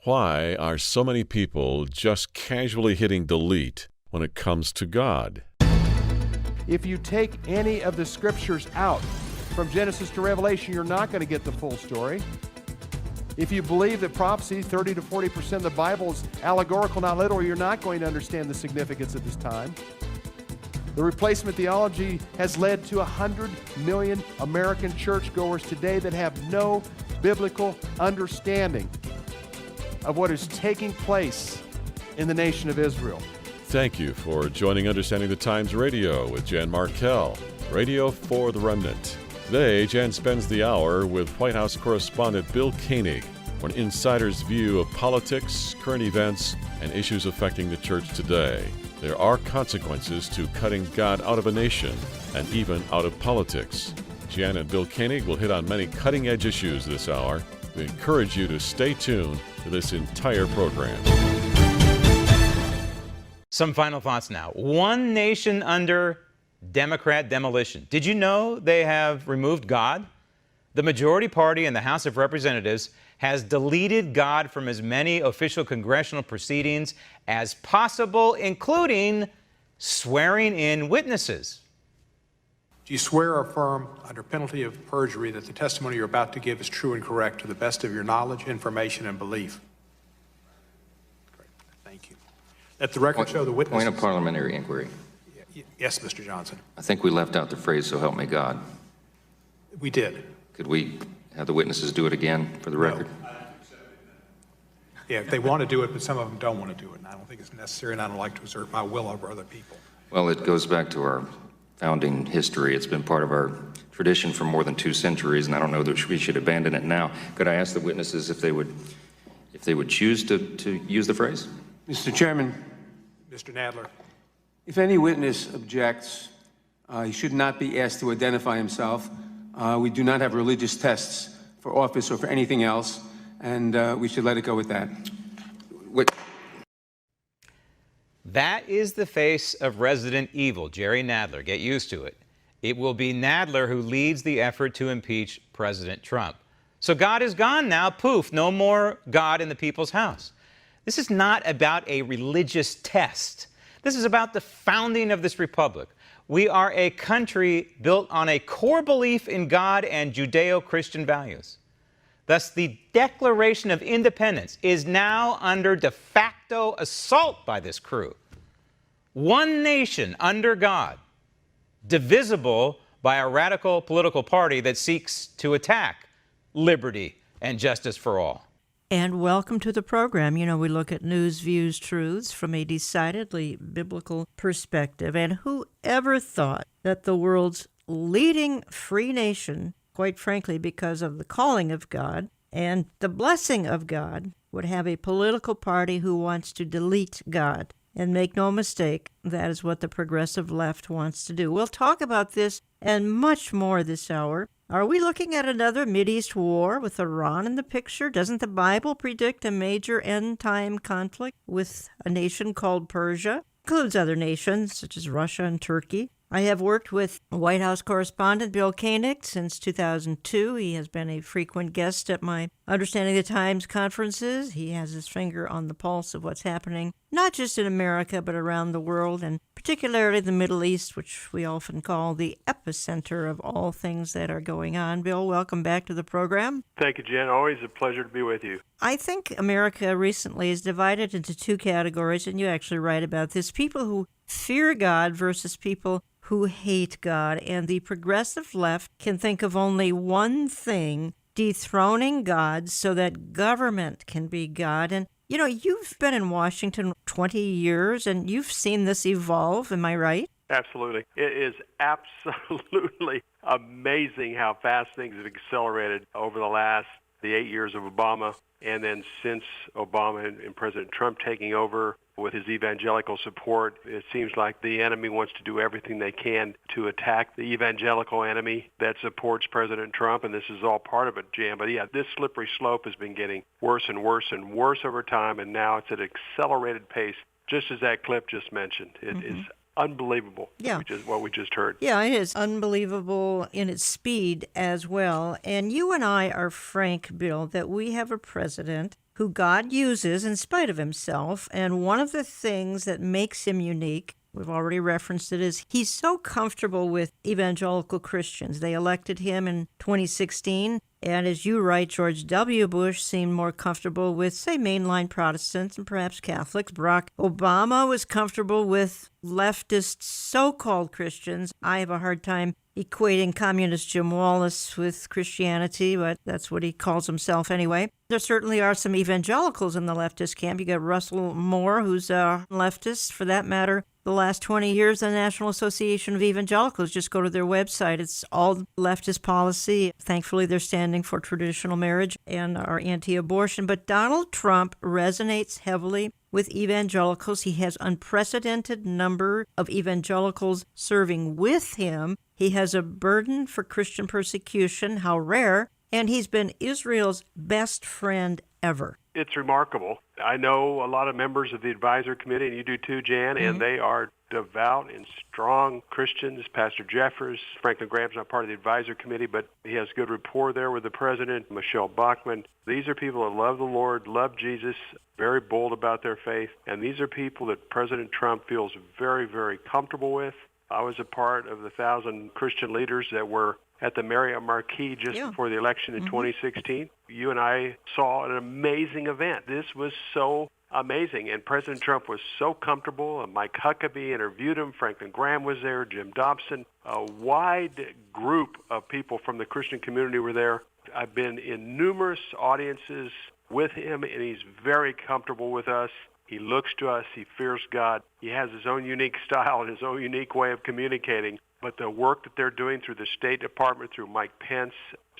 Why are so many people just casually hitting delete when it comes to God? If you take any of the scriptures out from Genesis to Revelation, you're not going to get the full story. If you believe that prophecy, 30 to 40% of the Bible is allegorical, not literal, you're not going to understand the significance of this time. The replacement theology has led to 100 million American churchgoers today that have no biblical understanding of what is taking place in the nation of Israel. Thank you for joining Understanding the Times Radio with Jan Markell, Radio for the Remnant. Today, Jan spends the hour with White House correspondent Bill Koenig for an insider's view of politics, current events, and issues affecting the church today. There are consequences to cutting God out of a nation and even out of politics. Jan and Bill Koenig will hit on many cutting-edge issues this hour. We encourage you to stay tuned to this entire program. Some final thoughts now. One nation under Democrat demolition. Did you know they have removed God? The majority party in the House of Representatives has deleted God from as many official congressional proceedings as possible, including swearing in witnesses. Do you swear or affirm under penalty of perjury that the testimony you're about to give is true and correct to the best of your knowledge, information, and belief? Great. Thank you. Let the record show the witnesses. Point of parliamentary inquiry. Yes, Mr. Johnson. I think we left out the phrase, "so help me God." We did. Could we have the witnesses do it again for the record? Yeah, if they want to do it, but some of them don't want to do it. And I don't think it's necessary, and I don't like to assert my will over other people. Well, it goes back to our founding history. It's been part of our tradition for more than 2 centuries, and I don't know that we should abandon it now. Could I ask the witnesses if they would choose to use the phrase? Mr. Chairman. Mr. Nadler. If any witness objects, he should not be asked to identify himself. We do not have religious tests for office or for anything else, and we should let it go with that. That is the face of Resident Evil, Jerry Nadler. Get used to it. It will be Nadler who leads the effort to impeach President Trump. So God is gone now. Poof, no more God in the people's house. This is not about a religious test. This is about the founding of this republic. We are a country built on a core belief in God and Judeo-Christian values. Thus, the Declaration of Independence is now under de facto assault by this crew. One nation under God, divisible by a radical political party that seeks to attack liberty and justice for all. And welcome to the program. You know, we look at news, views, truths from a decidedly biblical perspective. And who ever thought that the world's leading free nation, quite frankly, because of the calling of God and the blessing of God, would have a political party who wants to delete God. And make no mistake, that is what the progressive left wants to do. We'll talk about this and much more this hour. Are we looking at another Mideast war with Iran in the picture? Doesn't the Bible predict a major end-time conflict with a nation called Persia? Includes other nations such as Russia and Turkey. I have worked with White House correspondent Bill Koenig since 2002. He has been a frequent guest at my Understanding the Times conferences. He has his finger on the pulse of what's happening, not just in America, but around the world, and particularly the Middle East, which we often call the epicenter of all things that are going on. Bill, welcome back to the program. Thank you, Jen. Always a pleasure to be with you. I think America recently is divided into 2 categories, and you actually write about this: people who fear God versus people who hate God. And the progressive left can think of only one thing: dethroning God so that government can be God. And, you know, you've been in Washington 20 years, and you've seen this evolve. Am I right? Absolutely. It is absolutely amazing how fast things have accelerated over the 8 years of Obama. And then since Obama and President Trump taking over with his evangelical support, it seems like the enemy wants to do everything they can to attack the evangelical enemy that supports President Trump, and this is all part of it, Jan. But yeah, this slippery slope has been getting worse and worse and worse over time, and now it's at an accelerated pace, just as that clip just mentioned. It is unbelievable, what we just heard. Yeah, it is unbelievable in its speed as well. And you and I are frank, Bill, that we have a president who God uses in spite of himself. And one of the things that makes him unique, we've already referenced it, is he's so comfortable with evangelical Christians. They elected him in 2016. And as you write, George W. Bush seemed more comfortable with, say, mainline Protestants and perhaps Catholics. Barack Obama was comfortable with leftist so-called Christians. I have a hard time equating communist Jim Wallace with Christianity, but that's what he calls himself anyway. There certainly are some evangelicals in the leftist camp. You got Russell Moore, who's a leftist, for that matter. The last 20 years, the National Association of Evangelicals, just go to their website. It's all leftist policy. Thankfully, they're standing for traditional marriage and are anti-abortion. But Donald Trump resonates heavily with evangelicals. He has unprecedented number of evangelicals serving with him. He has a burden for Christian persecution, how rare, and he's been Israel's best friend ever. It's remarkable. I know a lot of members of the advisory committee, and you do too, Jan, and they are devout and strong Christians. Pastor Jeffers, Franklin Graham's not part of the advisory committee, but he has good rapport there with the president, Michelle Bachmann. These are people that love the Lord, love Jesus, very bold about their faith, and these are people that President Trump feels very, very comfortable with. I was a part of the 1,000 Christian leaders that were at the Marriott Marquis just before the election in 2016. You and I saw an amazing event. This was so amazing, and President Trump was so comfortable. Mike Huckabee interviewed him. Franklin Graham was there, Jim Dobson. A wide group of people from the Christian community were there. I've been in numerous audiences with him, and he's very comfortable with us. He looks to us. He fears God. He has his own unique style and his own unique way of communicating. But the work that they're doing through the State Department, through Mike Pence,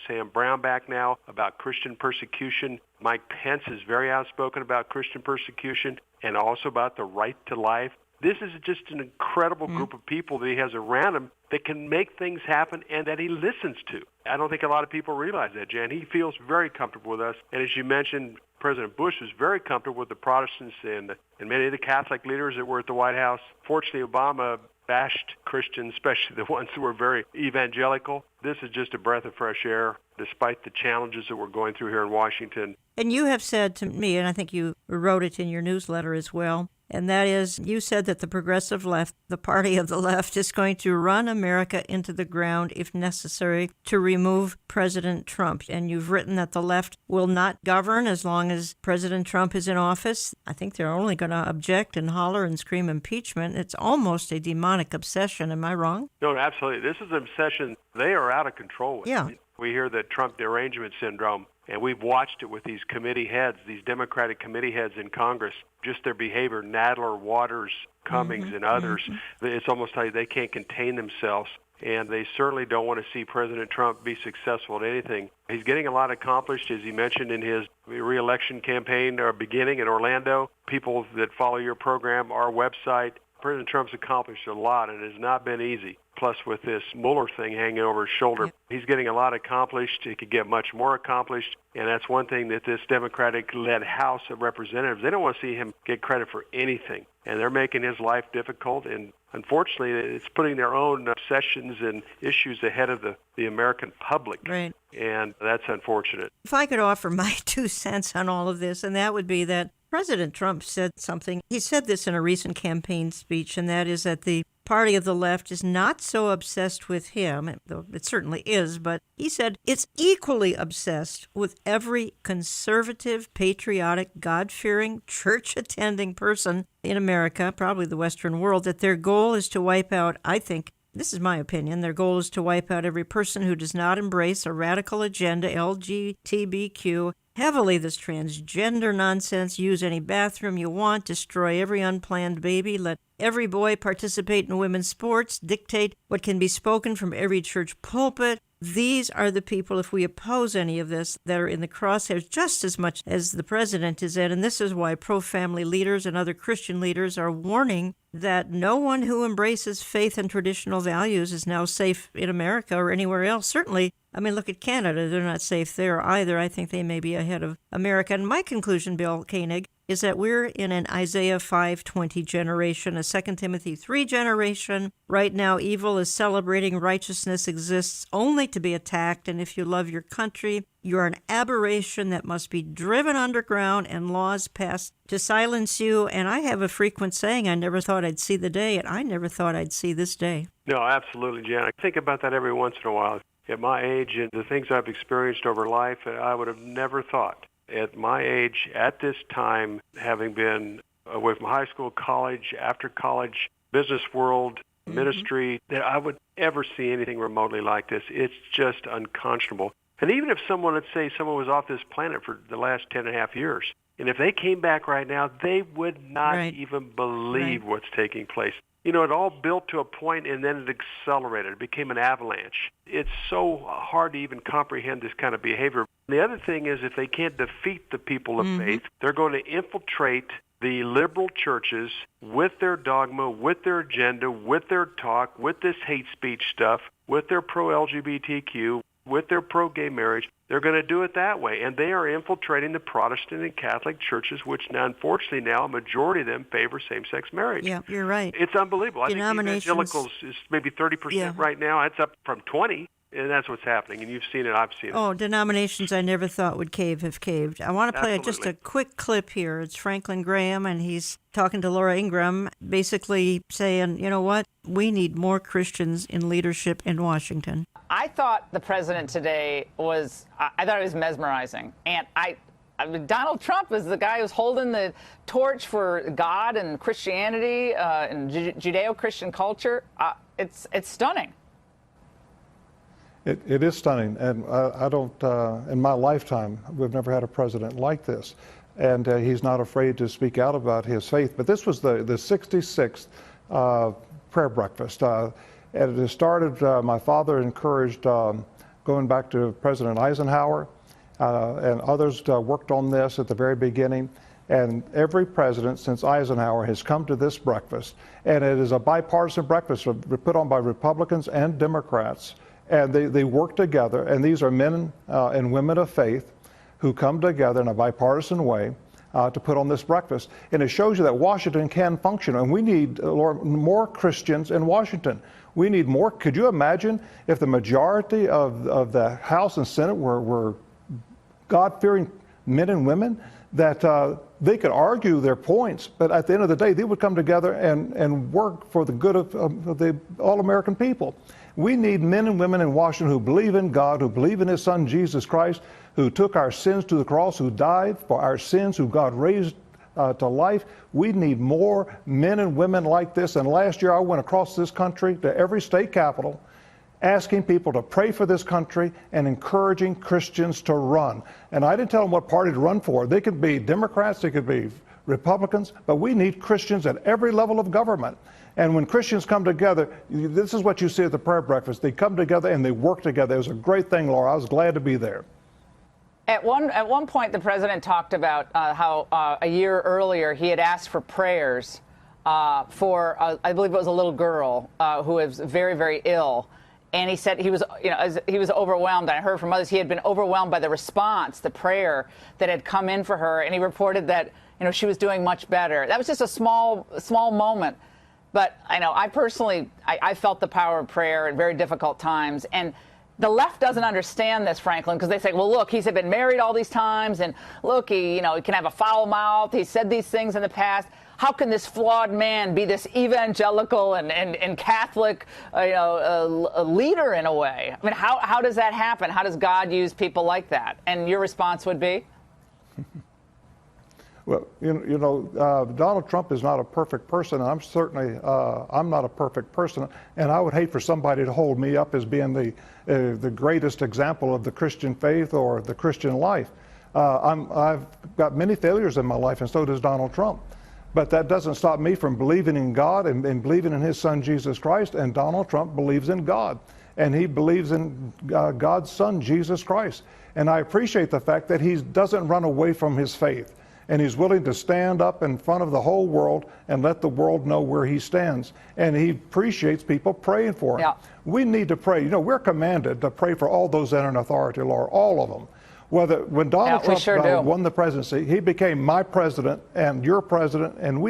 Sam Brownback now, about Christian persecution. Mike Pence is very outspoken about Christian persecution and also about the right to life. This is just an incredible group of people that he has around him that can make things happen and that he listens to. I don't think a lot of people realize that, Jan. He feels very comfortable with us. And as you mentioned, President Bush was very comfortable with the Protestants and many of the Catholic leaders that were at the White House. Fortunately, Obama bashed Christians, especially the ones who were very evangelical. This is just a breath of fresh air, despite the challenges that we're going through here in Washington. And you have said to me, and I think you wrote it in your newsletter as well, and that is, you said that the progressive left, the party of the left, is going to run America into the ground if necessary to remove President Trump. And you've written that the left will not govern as long as President Trump is in office. I think they're only going to object and holler and scream impeachment. It's almost a demonic obsession. Am I wrong? No, absolutely. This is an obsession they are out of control with. Yeah. We hear the Trump derangement syndrome, and we've watched it with these committee heads, these Democratic committee heads in Congress, just their behavior, Nadler, Waters, Cummings, and others. It's almost like they can't contain themselves, and they certainly don't want to see President Trump be successful at anything. He's getting a lot accomplished, as he mentioned in his re-election campaign beginning in Orlando. People that follow your program, our website, President Trump's accomplished a lot, and it has not been easy. Plus, with this Mueller thing hanging over his shoulder, he's getting a lot accomplished. He could get much more accomplished, and that's one thing that this Democratic-led House of Representatives, they don't want to see him get credit for anything, and they're making his life difficult, and unfortunately, it's putting their own obsessions and issues ahead of the American public, Right. And that's unfortunate. If I could offer my 2 cents on all of this, and that would be that President Trump said something. He said this in a recent campaign speech, and that is that the party of the left is not so obsessed with him, though it certainly is, but he said it's equally obsessed with every conservative, patriotic, God-fearing, church-attending person in America, probably the Western world, that their goal is to wipe out, I think, this is my opinion, their goal is to wipe out every person who does not embrace a radical agenda, LGBTQ, heavily this transgender nonsense, use any bathroom you want, destroy every unplanned baby, let every boy participate in women's sports, dictate what can be spoken from every church pulpit. These are the people, if we oppose any of this, that are in the crosshairs just as much as the president is in. And this is why pro-family leaders and other Christian leaders are warning that no one who embraces faith and traditional values is now safe in America or anywhere else. Certainly, I mean, look at Canada. They're not safe there either. I think they may be ahead of America. And my conclusion, Bill Koenig, is that we're in an Isaiah 5:20 generation, a 2 Timothy 3 generation. Right now, evil is celebrating, righteousness exists only to be attacked, and if you love your country, you're an aberration that must be driven underground and laws passed to silence you. And I have a frequent saying, I never thought I'd see the day, and I never thought I'd see this day. No, absolutely, Jan. I think about that every once in a while. At my age and the things I've experienced over life, I would have never thought at my age, at this time, having been away from high school, college, after college, business world, ministry, that I would ever see anything remotely like this. It's just unconscionable. And even if someone, let's say someone was off this planet for the last 10 and a half years, and if they came back right now, they would not even believe what's taking place. You know, it all built to a point, and then it accelerated. It became an avalanche. It's so hard to even comprehend this kind of behavior. The other thing is, if they can't defeat the people of faith, they're going to infiltrate the liberal churches with their dogma, with their agenda, with their talk, with this hate speech stuff, with their pro-LGBTQ, with their pro-gay marriage. They're going to do it that way. And they are infiltrating the Protestant and Catholic churches, which now, unfortunately now, a majority of them favor same-sex marriage. Yeah, you're right. It's unbelievable. I think evangelicals is maybe 30% right now. It's up from 20. And that's what's happening, and you've seen it, I've seen it. Oh, denominations I never thought would cave have caved. I want to play just a quick clip here. It's Franklin Graham, and he's talking to Laura Ingraham, basically saying, you know what, we need more Christians in leadership in Washington. I thought the president today was, I thought it was mesmerizing. And I mean, Donald Trump is the guy who's holding the torch for God and Christianity and Judeo-Christian culture. It's stunning. It is stunning, and I don't, in my lifetime, we've never had a president like this. And he's not afraid to speak out about his faith. But this was the 66th prayer breakfast. And it started, my father encouraged, going back to President Eisenhower, and others worked on this at the very beginning. And every president since Eisenhower has come to this breakfast. And it is a bipartisan breakfast put on by Republicans and Democrats. And they work together, and these are men and women of faith who come together in a bipartisan way to put on this breakfast. And it shows you that Washington can function, and we need more Christians in Washington. We need more. Could you imagine if the majority of the House and Senate were God-fearing men and women, that they could argue their points, but at the end of the day, they would come together and work for the good of the all-American people. We need men and women in Washington who believe in God, who believe in His Son, Jesus Christ, who took our sins to the cross, who died for our sins, who God raised to life. We need more men and women like this. And last year, I went across this country to every state capital, asking people to pray for this country and encouraging Christians to run. And I didn't tell them what party to run for. They could be Democrats, they could be Republicans, but we need Christians at every level of government. And when Christians come together, this is what you see at the prayer breakfast. They come together and they work together. It was a great thing, Laura. I was glad to be there. At one point, the president talked about how a year earlier he had asked for prayers for, I believe it was a little girl who was very, very ill. And he said he was, he was overwhelmed. I heard from others he had been overwhelmed by the response, the prayer that had come in for her. And he reported that, she was doing much better. That was just a small moment. But I know I personally, I felt the power of prayer at very difficult times. And the left doesn't understand this, Franklin, because they say, well, look, he's been married all these times. And look, he can have a foul mouth. He said these things in the past. How can this flawed man be this evangelical and Catholic leader in a way? I mean, how does that happen? How does God use people like that? And your response would be? Well, Donald Trump is not a perfect person, and I'm certainly I'm not a perfect person, and I would hate for somebody to hold me up as being the greatest example of the Christian faith or the Christian life. I've got many failures in my life, and so does Donald Trump. But that doesn't stop me from believing in God and believing in His Son, Jesus Christ. And Donald Trump believes in God, and he believes in God's Son, Jesus Christ. And I appreciate the fact that he doesn't run away from his faith. And he's willing to stand up in front of the whole world and let the world know where he stands. And he appreciates people praying for him. Yeah. We need to pray. We're commanded to pray for all those that are in authority, Lord, all of them. When Donald Trump sure won the presidency, he became my president and your president, and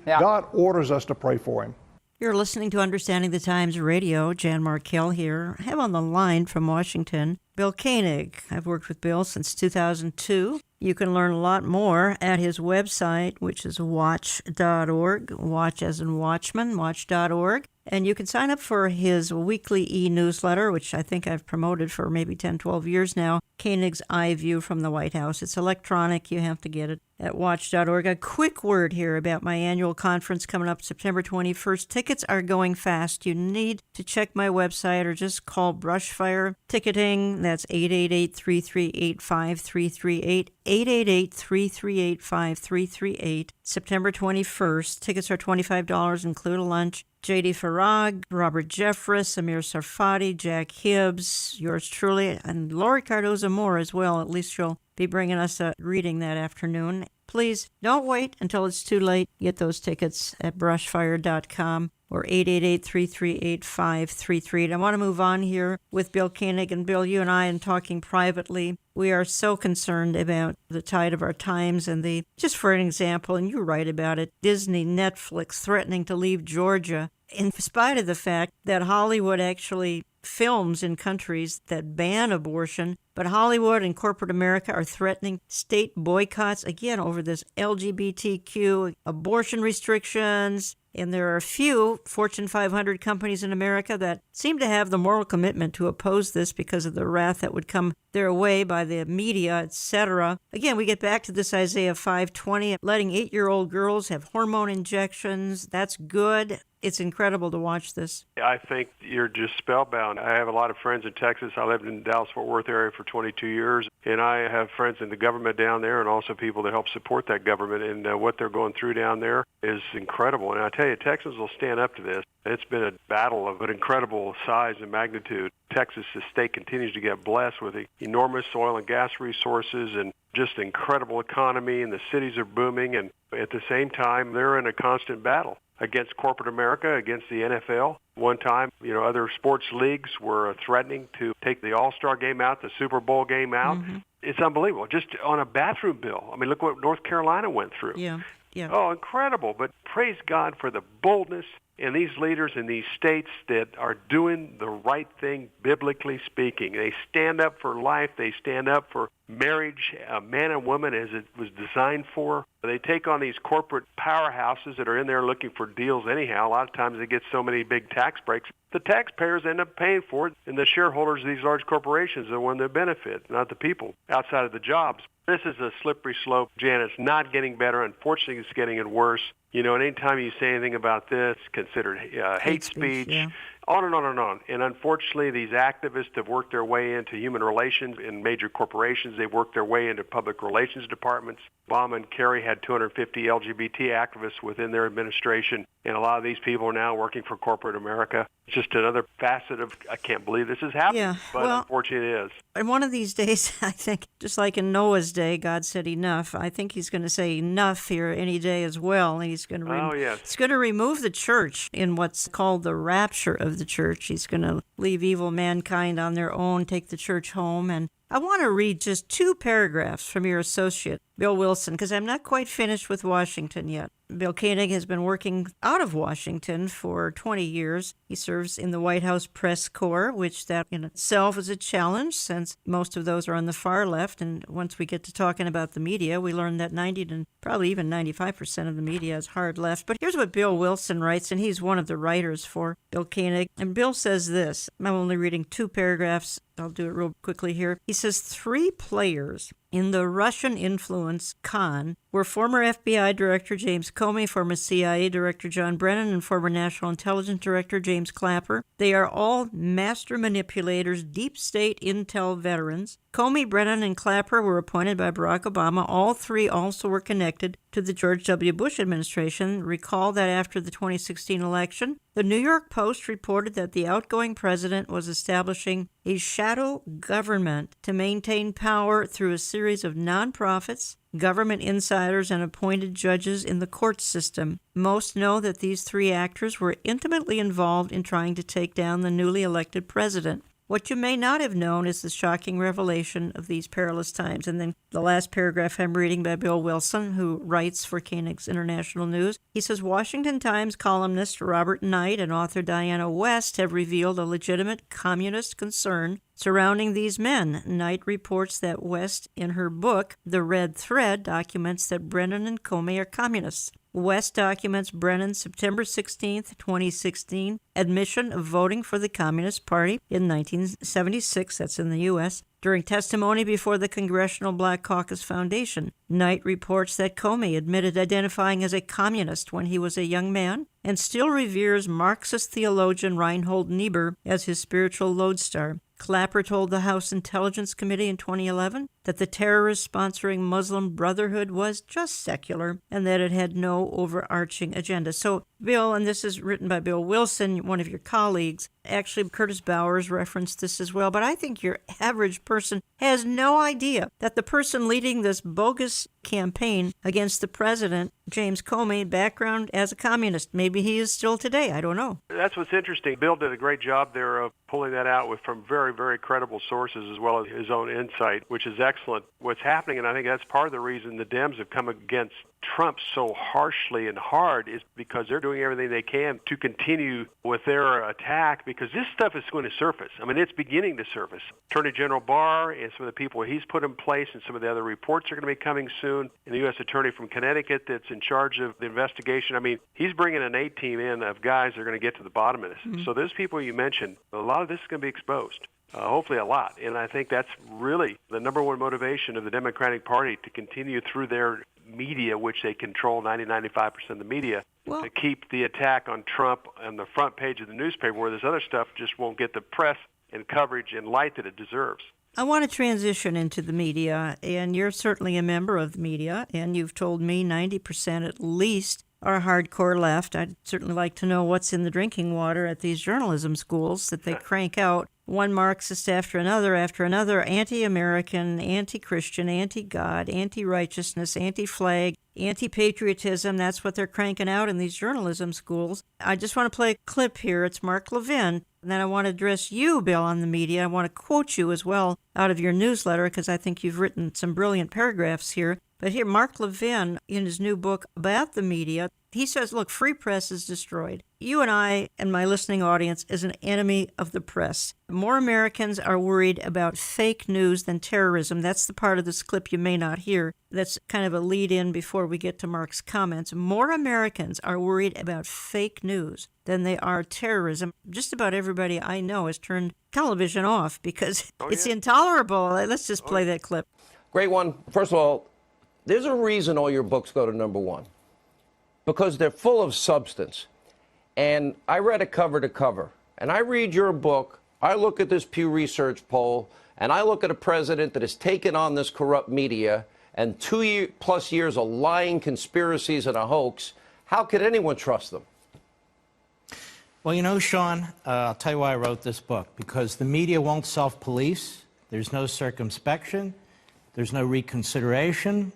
God orders us to pray for him. You're listening to Understanding the Times Radio. Jan Markell here. I have on the line from Washington Bill Koenig. I've worked with Bill since 2002. You can learn a lot more at his website, which is watch.org, watch as in watchman, watch.org. And you can sign up for his weekly e-newsletter, which I think I've promoted for maybe 10, 12 years now, Koenig's Eye View from the White House. It's electronic. You have to get it at watch.org. A quick word here about my annual conference coming up September 21st. Tickets are going fast. You need to check my website or just call Brushfire Ticketing. That's 888-338-5338, 888-338-5338. September 21st. Tickets are $25, include a lunch. J.D. Farag, Robert Jeffress, Amir Sarfati, Jack Hibbs, yours truly, and Lori Cardoza Moore as well. At least she'll be bringing us a reading that afternoon. Please don't wait until it's too late. Get those tickets at brushfire.com or 888-338-5338. I want to move on here with Bill Koenig. And Bill, you and I, in talking privately, we are so concerned about the tide of our times and just for an example, and you write about it, Disney, Netflix threatening to leave Georgia in spite of the fact that Hollywood actually films in countries that ban abortion, but Hollywood and corporate America are threatening state boycotts, again, over this LGBTQ abortion restrictions. And there are a few Fortune 500 companies in America that seem to have the moral commitment to oppose this because of the wrath that would come their way by the media, etc. Again, we get back to this Isaiah 5:20, letting 8-year-old girls have hormone injections. That's good. It's incredible to watch this. I think you're just spellbound. I have a lot of friends in Texas. I lived in the Dallas-Fort Worth area for 22 years, and I have friends in the government down there and also people that help support that government, and what they're going through down there is incredible. And I tell you, Texans will stand up to this. It's been a battle of an incredible size and magnitude. Texas, the state, continues to get blessed with enormous oil and gas resources and just incredible economy, and the cities are booming, and at the same time, they're in a constant battle against corporate America, against the NFL. One time, other sports leagues were threatening to take the All-Star game out, the Super Bowl game out. Mm-hmm. It's unbelievable. Just on a bathroom bill. I mean, look what North Carolina went through. Yeah. Oh, incredible. But praise God for the boldness in these leaders in these states that are doing the right thing, biblically speaking. They stand up for life. They stand up for marriage, man and woman, as it was designed for. They take on these corporate powerhouses that are in there looking for deals anyhow. A lot of times they get so many big tax breaks. The taxpayers end up paying for it, and the shareholders of these large corporations are the ones that benefit, not the people outside of the jobs. This is a slippery slope, Jan. It's not getting better. Unfortunately, it's getting worse. And anytime you say anything about this, considered hate speech. Yeah. On and on and on. And unfortunately, these activists have worked their way into human relations in major corporations. They've worked their way into public relations departments. Obama and Kerry had 250 LGBT activists within their administration, and a lot of these people are now working for corporate America. It's just another facet of, I can't believe this is happening, but unfortunately it is. And one of these days, I think, just like in Noah's day, God said enough. I think he's going to say enough here any day as well. And he's going to he's going to remove the church in what's called the rapture of the church. He's going to leave evil mankind on their own, take the church home. And I want to read just 2 paragraphs from your associate, Bill Wilson, because I'm not quite finished with Washington yet. Bill Koenig has been working out of Washington for 20 years. He serves in the White House Press Corps, which that in itself is a challenge since most of those are on the far left. And once we get to talking about the media, we learn that 90 to probably even 95% of the media is hard left. But here's what Bill Wilson writes, and he's one of the writers for Bill Koenig. And Bill says this. I'm only reading 2 paragraphs. I'll do it real quickly here. He says 3 players in the Russian influence con were former FBI Director James Comey, former CIA Director John Brennan, and former National Intelligence Director James Clapper. They are all master manipulators, deep state intel veterans. Comey, Brennan, and Clapper were appointed by Barack Obama. All 3 also were connected to the George W. Bush administration. Recall that after the 2016 election, the New York Post reported that the outgoing president was establishing a shadow government to maintain power through a series of nonprofits, government insiders, and appointed judges in the court system. Most know that these 3 actors were intimately involved in trying to take down the newly elected president. What you may not have known is the shocking revelation of these perilous times. And then the last paragraph I'm reading by Bill Wilson, who writes for Koenig's International News. He says, Washington Times columnist Robert Knight and author Diana West have revealed a legitimate communist concern surrounding these men. Knight reports that West, in her book, The Red Thread, documents that Brennan and Comey are communists. West documents Brennan's September 16, 2016, admission of voting for the Communist Party in 1976, that's in the U.S., during testimony before the Congressional Black Caucus Foundation. Knight reports that Comey admitted identifying as a communist when he was a young man and still reveres Marxist theologian Reinhold Niebuhr as his spiritual lodestar. Clapper told the House Intelligence Committee in 2011 that the terrorist sponsoring Muslim Brotherhood was just secular and that it had no overarching agenda. So, Bill, and this is written by Bill Wilson, one of your colleagues, actually Curtis Bowers referenced this as well, but I think your average person has no idea that the person leading this bogus campaign against the president, James Comey, background as a communist. Maybe he is still today. I don't know. That's what's interesting. Bill did a great job there of pulling that out from very, very credible sources as well as his own insight, which is excellent. What's happening, and I think that's part of the reason the Dems have come against Trump so harshly and hard, is because they're doing everything they can to continue with their attack, because this stuff is going to surface. I mean, it's beginning to surface. Attorney General Barr and some of the people he's put in place and some of the other reports are going to be coming soon. And the U.S. Attorney from Connecticut that's in charge of the investigation. I mean, he's bringing an A team in of guys that are going to get to the bottom of this. Mm-hmm. So those people you mentioned, a lot of this is going to be exposed. Hopefully a lot. And I think that's really the number one motivation of the Democratic Party, to continue through their media, which they control 90-95% of the media, to keep the attack on Trump on the front page of the newspaper, where this other stuff just won't get the press and coverage and light that it deserves. I want to transition into the media, and you're certainly a member of the media, and you've told me 90% at least are hardcore left. I'd certainly like to know what's in the drinking water at these journalism schools that they crank out one Marxist after another, anti-American, anti-Christian, anti-God, anti-righteousness, anti-flag, anti-patriotism. That's what they're cranking out in these journalism schools. I just want to play a clip here. It's Mark Levin. And then I want to address you, Bill, on the media. I want to quote you as well out of your newsletter, because I think you've written some brilliant paragraphs here. But here, Mark Levin, in his new book about the media, he says, look, free press is destroyed. You and I and my listening audience is an enemy of the press. More Americans are worried about fake news than terrorism. That's the part of this clip you may not hear. That's kind of a lead-in before we get to Mark's comments. More Americans are worried about fake news than they are terrorism. Just about everybody I know has turned television off because it's intolerable. Let's just play that clip. Great one. First of all, there's a reason all your books go to #1, because they're full of substance. And I read it cover to cover. And I read your book, I look at this Pew Research poll, and I look at a president that has taken on this corrupt media and 2+ years of lying conspiracies and a hoax. How could anyone trust them? Well, you know, Sean, I'll tell you why I wrote this book. Because the media won't self-police. There's no circumspection. There's no reconsideration.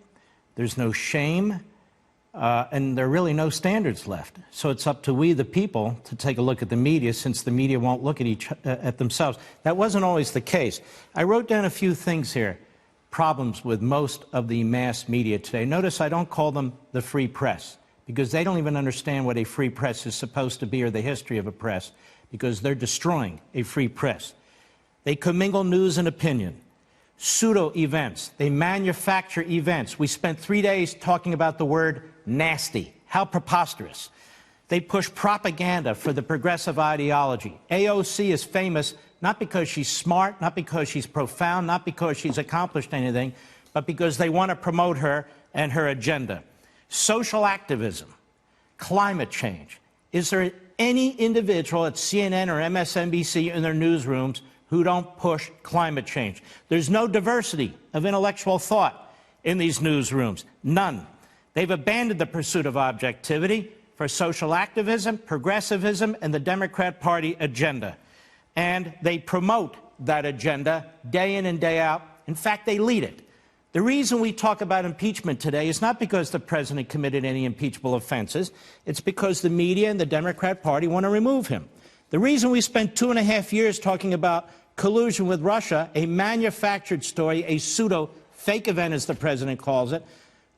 There's no shame. And there are really no standards left. So it's up to we, the people, to take a look at the media, since the media won't look at themselves. That wasn't always the case. I wrote down a few things here, problems with most of the mass media today. Notice I don't call them the free press, because they don't even understand what a free press is supposed to be or the history of a press, because they're destroying a free press. They commingle news and opinion. Pseudo-events. They manufacture events. We spent 3 days talking about the word nasty. How preposterous. They push propaganda for the progressive ideology. AOC is famous not because she's smart, not because she's profound, not because she's accomplished anything, but because they want to promote her and her agenda. Social activism. Climate change. Is there any individual at CNN or MSNBC in their newsrooms who don't push climate change? There's no diversity of intellectual thought in these newsrooms. None. They've abandoned the pursuit of objectivity for social activism, progressivism, and the Democrat Party agenda. And they promote that agenda day in and day out. In fact, they lead it. The reason we talk about impeachment today is not because the president committed any impeachable offenses. It's because the media and the Democrat Party want to remove him. The reason we spent 2.5 years talking about collusion with Russia, a manufactured story, a pseudo-fake event, as the president calls it,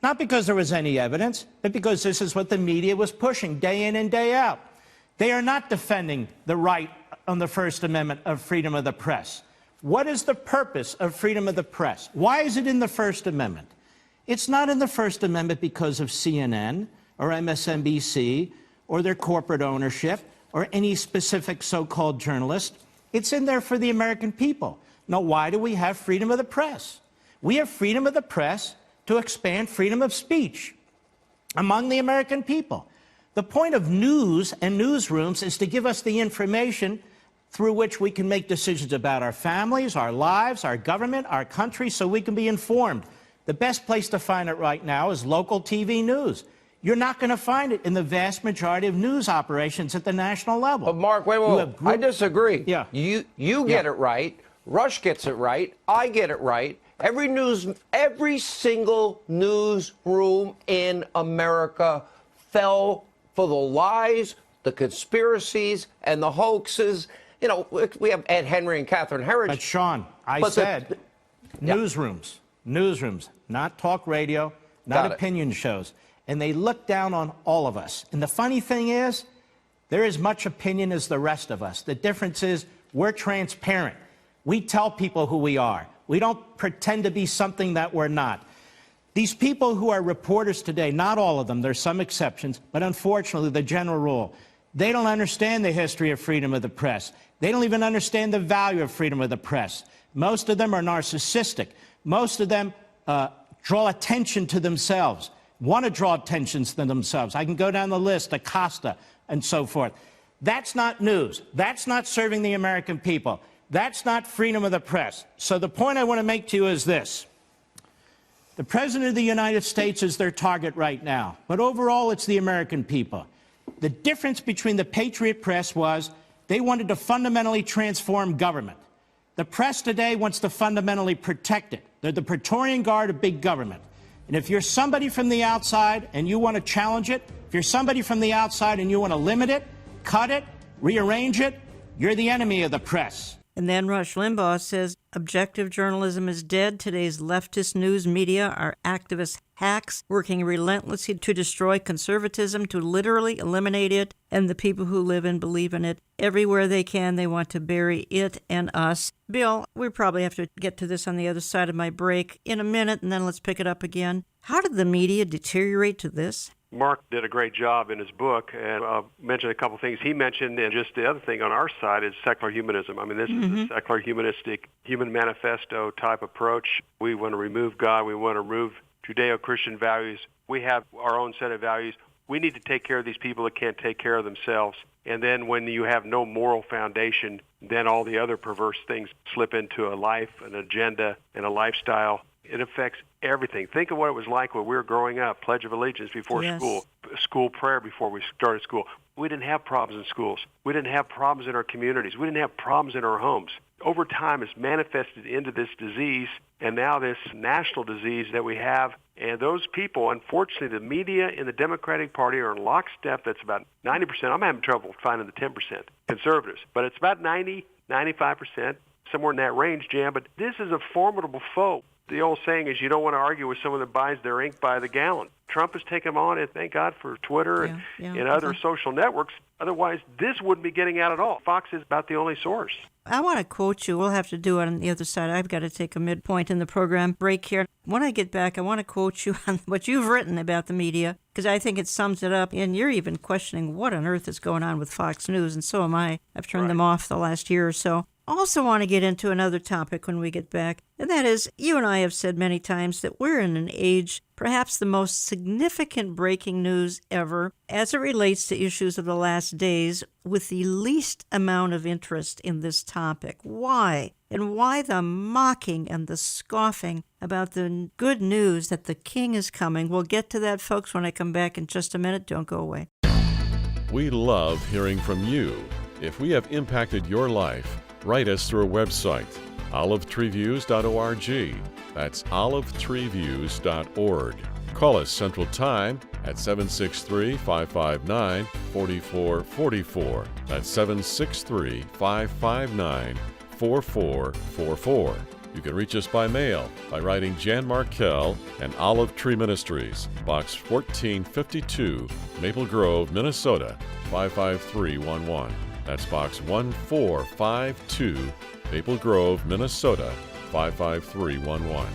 not because there was any evidence, but because this is what the media was pushing day in and day out. They are not defending the right on the First Amendment of freedom of the press. What is the purpose of freedom of the press? Why is it in the First Amendment? It's not in the First Amendment because of CNN or MSNBC or their corporate ownership or any specific so-called journalist. It's in there for the American people. Now, why do we have freedom of the press? We have freedom of the press to expand freedom of speech among the American people. The point of news and newsrooms is to give us the information through which we can make decisions about our families, our lives, our government, our country, so we can be informed. The best place to find it right now is local TV news. You're not going to find it in the vast majority of news operations at the national level. But Mark, wait. I disagree. Yeah. You get it right. Rush gets it right. I get it right. Every single newsroom in America fell for the lies, the conspiracies, and the hoaxes. You know, we have Ed Henry and Catherine Herridge. But Sean, I said newsrooms, not talk radio, not opinion shows. And they look down on all of us. And the funny thing is, they're as much opinion as the rest of us. The difference is we're transparent. We tell people who we are. We don't pretend to be something that we're not. These people who are reporters today, not all of them, there's some exceptions, but unfortunately the general rule, they don't understand the history of freedom of the press. They don't even understand the value of freedom of the press. Most of them are narcissistic. Most of them draw attention to themselves, want to draw attention to themselves. I can go down the list, Acosta and so forth. That's not news. That's not serving the American people. That's not freedom of the press. So the point I want to make to you is this. The President of the United States is their target right now, but overall it's the American people. The difference between the Patriot Press was they wanted to fundamentally transform government. The press today wants to fundamentally protect it. They're the Praetorian Guard of big government. And if you're somebody from the outside and you want to challenge it, if you're somebody from the outside and you want to limit it, cut it, rearrange it, you're the enemy of the press. And then Rush Limbaugh says objective journalism is dead. Today's leftist news media are activist hacks working relentlessly to destroy conservatism, to literally eliminate it, and the people who live and believe in it. Everywhere they can, they want to bury it and us. Bill, we probably have to get to this on the other side of my break in a minute, and then let's pick it up again. How did the media deteriorate to this? Mark did a great job in his book, and I'll mention a couple things he mentioned. And just the other thing on our side is secular humanism. I mean, this is a secular humanistic human manifesto type approach. We want to remove God. We want to remove Judeo-Christian values. We have our own set of values. We need to take care of these people that can't take care of themselves. And then when you have no moral foundation, then all the other perverse things slip into a life, an agenda, and a lifestyle. It affects everything. Think of what it was like when we were growing up, Pledge of Allegiance before school prayer before we started school. We didn't have problems in schools. We didn't have problems in our communities. We didn't have problems in our homes. Over time, it's manifested into this disease, and now this national disease that we have. And those people, unfortunately, the media in the Democratic Party are in lockstep. That's about 90%. I'm having trouble finding the 10% conservatives, but it's about 90, 95%, somewhere in that range, Jan. But this is a formidable foe. The old saying is you don't want to argue with someone that buys their ink by the gallon. Trump has taken them on, and thank God for Twitter and other social networks. Otherwise, this wouldn't be getting out at all. Fox is about the only source. I want to quote you. We'll have to do it on the other side. I've got to take a midpoint in the program break here. When I get back, I want to quote you on what you've written about the media, because I think it sums it up. And you're even questioning what on earth is going on with Fox News, and so am I. I've turned them off the last year or so. Also want to get into another topic when we get back, and that is, you and I have said many times that we're in an age, perhaps the most significant breaking news ever, as it relates to issues of the last days, with the least amount of interest in this topic. Why? And why the mocking and the scoffing about the good news that the king is coming? We'll get to that, folks, when I come back in just a minute. Don't go away. We love hearing from you. If we have impacted your life, write us through our website, olivetreeviews.org. That's olivetreeviews.org. Call us Central Time at 763-559-4444. That's 763-559-4444. 4444. You can reach us by mail by writing Jan Markell and Olive Tree Ministries, Box 1452, Maple Grove, Minnesota, 55311. That's Box 1452, Maple Grove, Minnesota, 55311.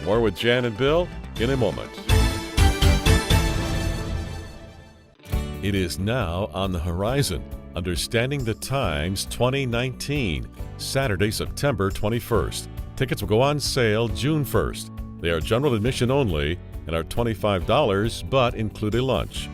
More with Jan and Bill in a moment. It is now on the horizon. Understanding the Times 2019, Saturday, September 21st. Tickets will go on sale June 1st. They are general admission only and are $25, but include a lunch.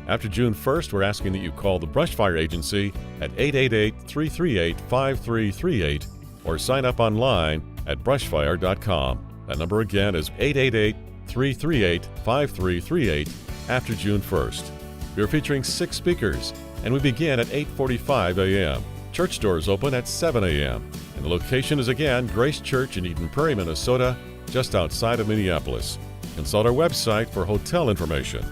After June 1st, we're asking that you call the Brushfire Agency at 888-338-5338 or sign up online at brushfire.com. That number again is 888-338-5338 after June 1st. We are featuring 6 speakers, and we begin at 8:45 a.m. Church doors open at 7 a.m. And the location is again Grace Church in Eden Prairie, Minnesota, just outside of Minneapolis. Consult our website for hotel information.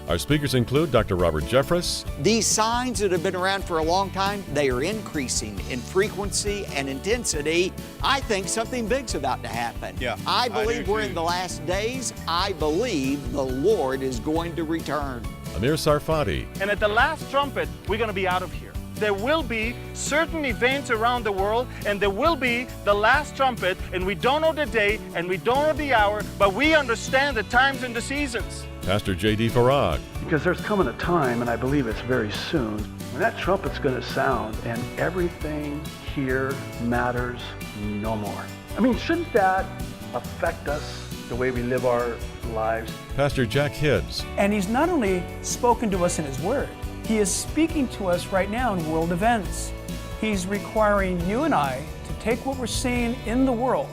Our speakers include Dr. Robert Jeffress. These signs that have been around for a long time, they are increasing in frequency and intensity. I think something big's about to happen. I believe we're in the last days. I believe the Lord is going to return. Amir Sarfati. And at the last trumpet, we're going to be out of here. There will be certain events around the world, and there will be the last trumpet, and we don't know the day, and we don't know the hour, but we understand the times and the seasons. Pastor J.D. Farag. Because there's coming a time, and I believe it's very soon, when that trumpet's going to sound, and everything here matters no more. I mean, shouldn't that affect us, the way we live our lives? Pastor Jack Hibbs. And he's not only spoken to us in his word, he is speaking to us right now in world events. He's requiring you and I to take what we're seeing in the world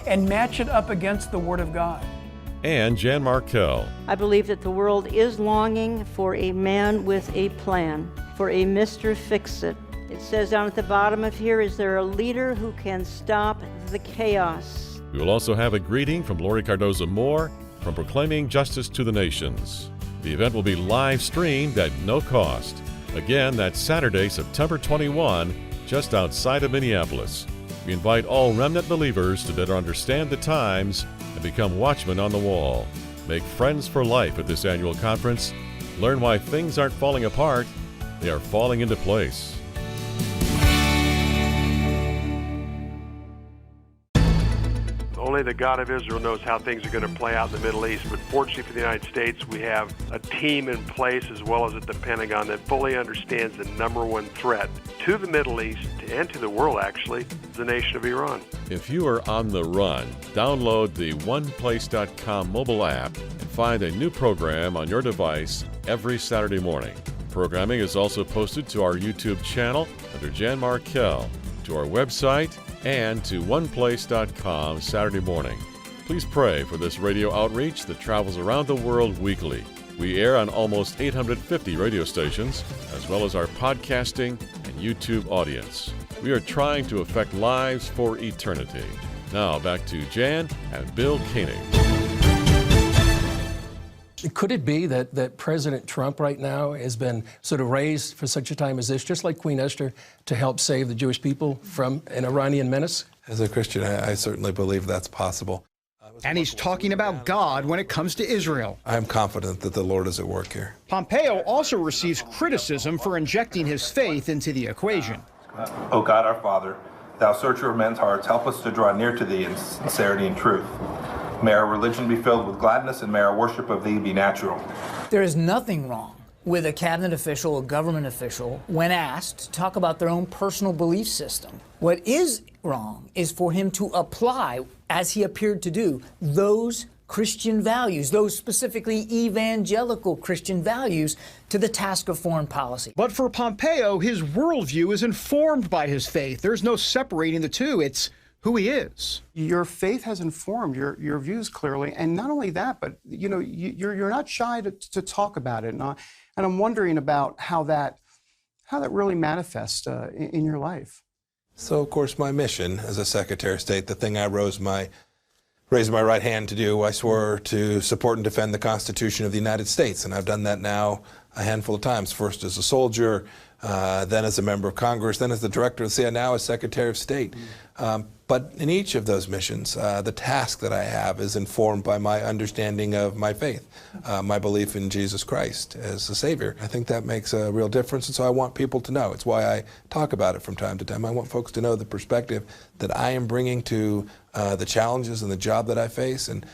and match it up against the Word of God. And Jan Markell. I believe that the world is longing for a man with a plan, for a Mr. Fix-It. It says down at the bottom of here, is there a leader who can stop the chaos? We will also have a greeting from Lori Cardoza Moore from Proclaiming Justice to the Nations. The event will be live streamed at no cost. Again, that's Saturday, September 21, just outside of Minneapolis. We invite all remnant believers to better understand the times and become watchmen on the wall. Make friends for life at this annual conference. Learn why things aren't falling apart, they are falling into place. Only the God of Israel knows how things are going to play out in the Middle East. But fortunately for the United States, we have a team in place as well as at the Pentagon that fully understands the number one threat to the Middle East and to the world, actually, the nation of Iran. If you are on the run, download the oneplace.com mobile app and find a new program on your device every Saturday morning. Programming is also posted to our YouTube channel under Jan Markell, to our website, and to oneplace.com Saturday morning. Please pray for this radio outreach that travels around the world weekly. We air on almost 850 radio stations, as well as our podcasting and YouTube audience. We are trying to affect lives for eternity. Now back to Jan and Bill Koenig. Could it be that President Trump right now has been sort of raised for such a time as this, just like Queen Esther, to help save the Jewish people from an Iranian menace? As a Christian, I certainly believe that's possible. And he's talking about God when it comes to Israel. I'm confident that the Lord is at work here. Pompeo also receives criticism for injecting his faith into the equation. O God, our Father, thou searcher of men's hearts, help us to draw near to thee in sincerity and truth. May our religion be filled with gladness, and may our worship of thee be natural. There is nothing wrong with a cabinet official, a government official, when asked to talk about their own personal belief system. What is wrong is for him to apply, as he appeared to do, those Christian values, those specifically evangelical Christian values, to the task of foreign policy. But for Pompeo, his worldview is informed by his faith. There's no separating the two. It's who he is. Your faith has informed your views clearly, and not only that, but you're not shy to talk about it. And I'm wondering about how that really manifests in your life. So, of course, my mission as a Secretary of State, the thing I raised my right hand to do, I swore to support and defend the Constitution of the United States, and I've done that now a handful of times, first as a soldier, then as a member of Congress, then as the director of the CIA, now as Secretary of State. But in each of those missions, the task that I have is informed by my understanding of my faith, my belief in Jesus Christ as the Savior. I think that makes a real difference, and so I want people to know. It's why I talk about it from time to time. I want folks to know the perspective that I am bringing to the challenges and the job that I face, and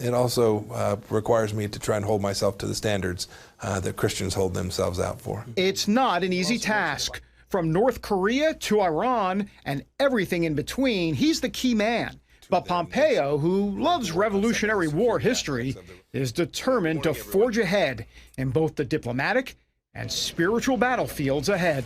it also requires me to try and hold myself to the standards that Christians hold themselves out for. It's not an easy task. From North Korea to Iran and everything in between, he's the key man. But Pompeo, who loves Revolutionary War history, is determined to forge ahead in both the diplomatic and spiritual battlefields ahead.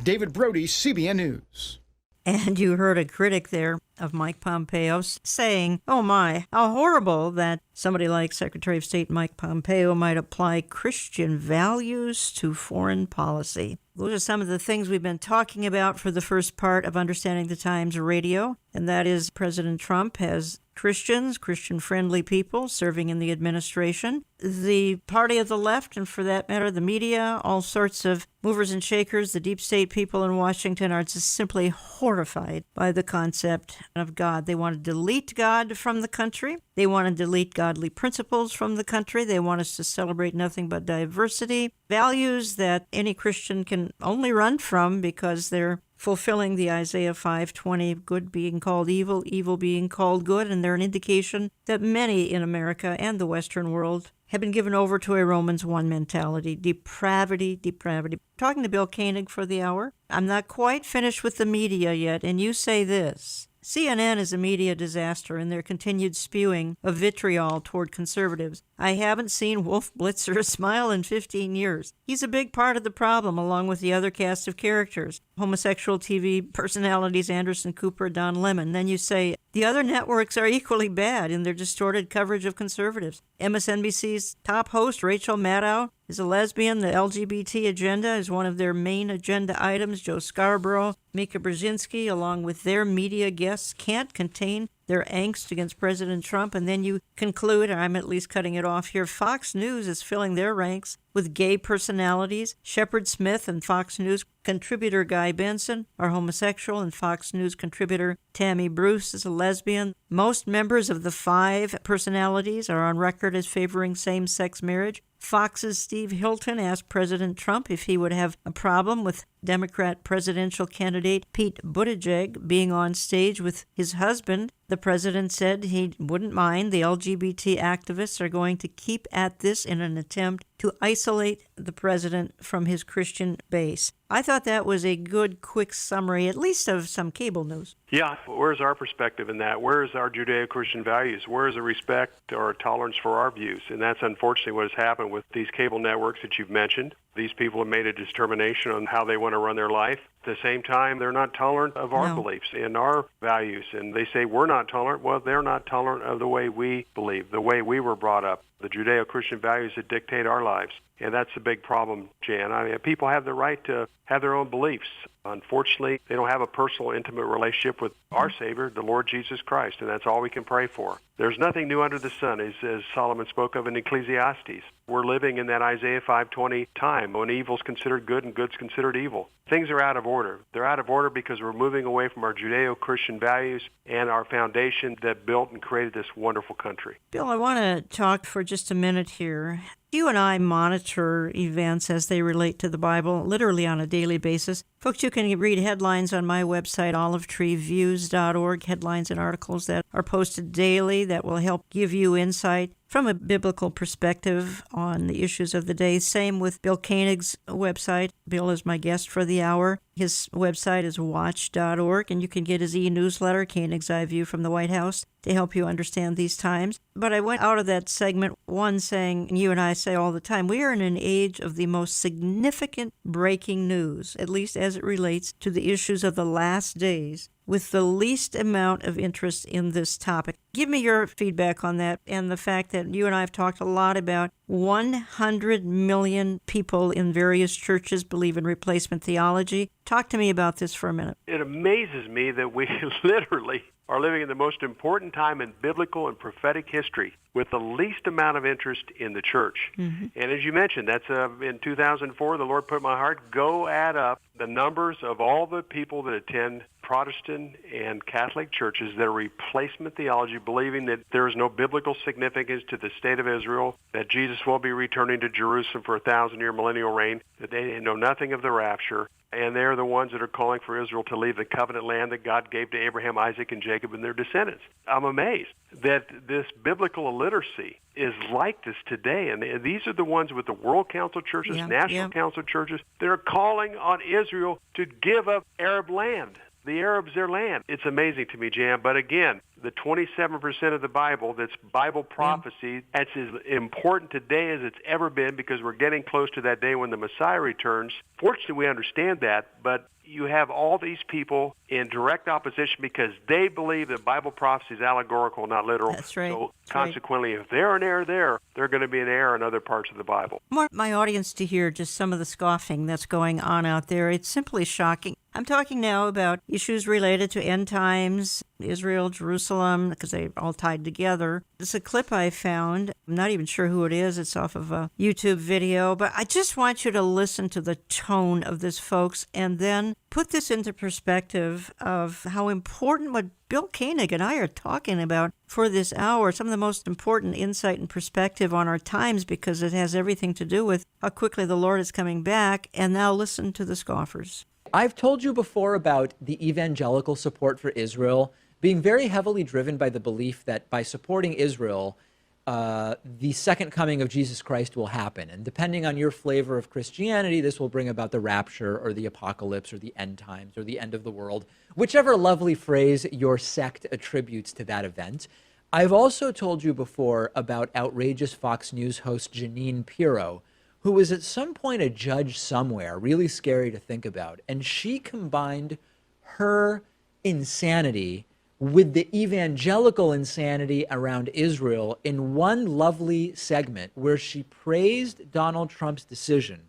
David Brody, CBN News. And you heard a critic there of Mike Pompeo saying, oh my, how horrible that somebody like Secretary of State Mike Pompeo might apply Christian values to foreign policy. Those are some of the things we've been talking about for the first part of Understanding the Times Radio, and that is President Trump has Christians, Christian-friendly people serving in the administration. The party of the left, and for that matter, the media, all sorts of movers and shakers, the deep state people in Washington are just simply horrified by the concept of God. They want to delete God from the country. They want to delete godly principles from the country. They want us to celebrate nothing but diversity, values that any Christian can only run from because they're fulfilling the Isaiah 5:20, good being called evil, evil being called good, and they're an indication that many in America and the Western world have been given over to a Romans 1 mentality, depravity, depravity. Talking to Bill Koenig for the hour. I'm not quite finished with the media yet, and you say this. CNN is a media disaster in their continued spewing of vitriol toward conservatives. I haven't seen Wolf Blitzer smile in 15 years. He's a big part of the problem, along with the other cast of characters. Homosexual TV personalities Anderson Cooper, Don Lemon. Then you say, the other networks are equally bad in their distorted coverage of conservatives. MSNBC's top host, Rachel Maddow, is a lesbian. The LGBT agenda is one of their main agenda items. Joe Scarborough, Mika Brzezinski, along with their media guests, can't contain their angst against President Trump. And then you conclude, or I'm at least cutting it off here, Fox News is filling their ranks with gay personalities. Shepard Smith and Fox News contributor Guy Benson are homosexual, and Fox News contributor Tammy Bruce is a lesbian. Most members of the 5 personalities are on record as favoring same-sex marriage. Fox's Steve Hilton asked President Trump if he would have a problem with Democrat presidential candidate Pete Buttigieg being on stage with his husband. The president said he wouldn't mind. The LGBT activists are going to keep at this in an attempt to isolate the president from his Christian base. I thought that was a good, quick summary, at least of some cable news. Yeah, where's our perspective in that? Where is our Judeo-Christian values? Where is the respect or tolerance for our views? And that's unfortunately what has happened with these cable networks that you've mentioned. These people have made a determination on how they want to run their life. At the same time, they're not tolerant of our beliefs and our values. And they say we're not tolerant. Well, they're not tolerant of the way we believe, the way we were brought up, the Judeo-Christian values that dictate our lives. And that's a big problem, Jan. I mean, people have the right to have their own beliefs. Unfortunately, they don't have a personal, intimate relationship with our Savior, the Lord Jesus Christ, and that's all we can pray for. There's nothing new under the sun, as Solomon spoke of in Ecclesiastes. We're living in that Isaiah 5:20 time when evil's considered good and good's considered evil. Things are out of order. They're out of order because we're moving away from our Judeo-Christian values and our foundation that built and created this wonderful country. Bill, I want to talk for just a minute here. You and I monitor events as they relate to the Bible, literally on a daily basis. Folks, you can read headlines on my website, olivetreeviews.org, headlines and articles that are posted daily that will help give you insight from a biblical perspective on the issues of the day. Same with Bill Koenig's website. Bill is my guest for the hour. His website is watch.org, and you can get his e-newsletter, Koenig's Eye View from the White House, to help you understand these times. But I went out of that segment, one saying, and you and I say all the time, we are in an age of the most significant breaking news, at least as it relates to the issues of the last days, with the least amount of interest in this topic. Give me your feedback on that and the fact that you and I have talked a lot about 100 million people in various churches believe in replacement theology. Talk to me about this for a minute. It amazes me that we literally are living in the most important time in biblical and prophetic history with the least amount of interest in the church. And as you mentioned, that's in 2004, the Lord put in my heart, go add up the numbers of all the people that attend Protestant and Catholic churches that are replacement theology, believing that there is no biblical significance to the state of Israel, that Jesus will be returning to Jerusalem for a 1,000-year millennial reign, that they know nothing of the rapture, and they're the ones that are calling for Israel to leave the covenant land that God gave to Abraham, Isaac, and Jacob and their descendants. I'm amazed that this biblical illiteracy is like this today, and these are the ones with the World Council churches, National Council churches, that are calling on Israel to give up Arab land. The Arabs, their land. It's amazing to me, Jan. But again, the 27% of the Bible that's Bible prophecy, that's as important today as it's ever been, because we're getting close to that day when the Messiah returns. Fortunately, we understand that, but you have all these people in direct opposition because they believe that Bible prophecy is allegorical, not literal. That's right. So consequently, if they're an error there, they're going to be an error in other parts of the Bible. I want my audience to hear just some of the scoffing that's going on out there. It's simply shocking. I'm talking now about issues related to end times, Israel, Jerusalem, because they're all tied together. It's a clip I found. I'm not even sure who it is. It's off of a YouTube video. But I just want you to listen to the tone of this, folks, and then put this into perspective of how important what Bill Koenig and I are talking about for this hour, some of the most important insight and perspective on our times, because it has everything to do with how quickly the Lord is coming back. And now listen to the scoffers. I've told you before about the evangelical support for Israel being very heavily driven by the belief that by supporting Israel, the second coming of Jesus Christ will happen. And depending on your flavor of Christianity, this will bring about the rapture or the apocalypse or the end times or the end of the world, whichever lovely phrase your sect attributes to that event. I've also told you before about outrageous Fox News host Jeanine Pirro, who was at some point a judge somewhere, really scary to think about. And she combined her insanity with the evangelical insanity around Israel in one lovely segment where she praised Donald Trump's decision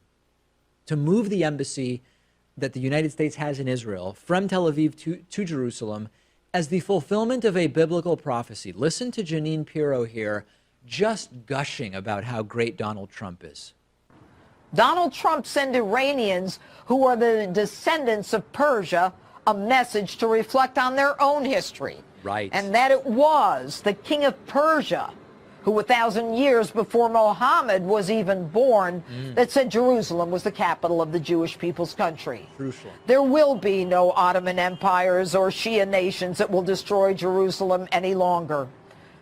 to move the embassy that the United States has in Israel from Tel Aviv to Jerusalem as the fulfillment of a biblical prophecy. Listen to Jeanine Pirro here, just gushing about how great Donald Trump is. Donald Trump sent Iranians who are the descendants of Persia a message to reflect on their own history. Right. And that it was the king of Persia who 1,000 years before Muhammad was even born that said Jerusalem was the capital of the Jewish people's country. Crucial. There will be no Ottoman empires or Shia nations that will destroy Jerusalem any longer.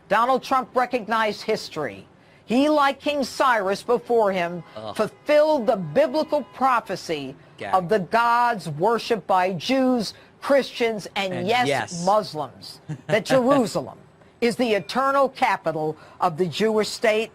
Donald Trump recognized history. He, like King Cyrus before him, fulfilled the biblical prophecy of the gods worshipped by Jews, Christians, and yes, Muslims, that Jerusalem is the eternal capital of the Jewish state,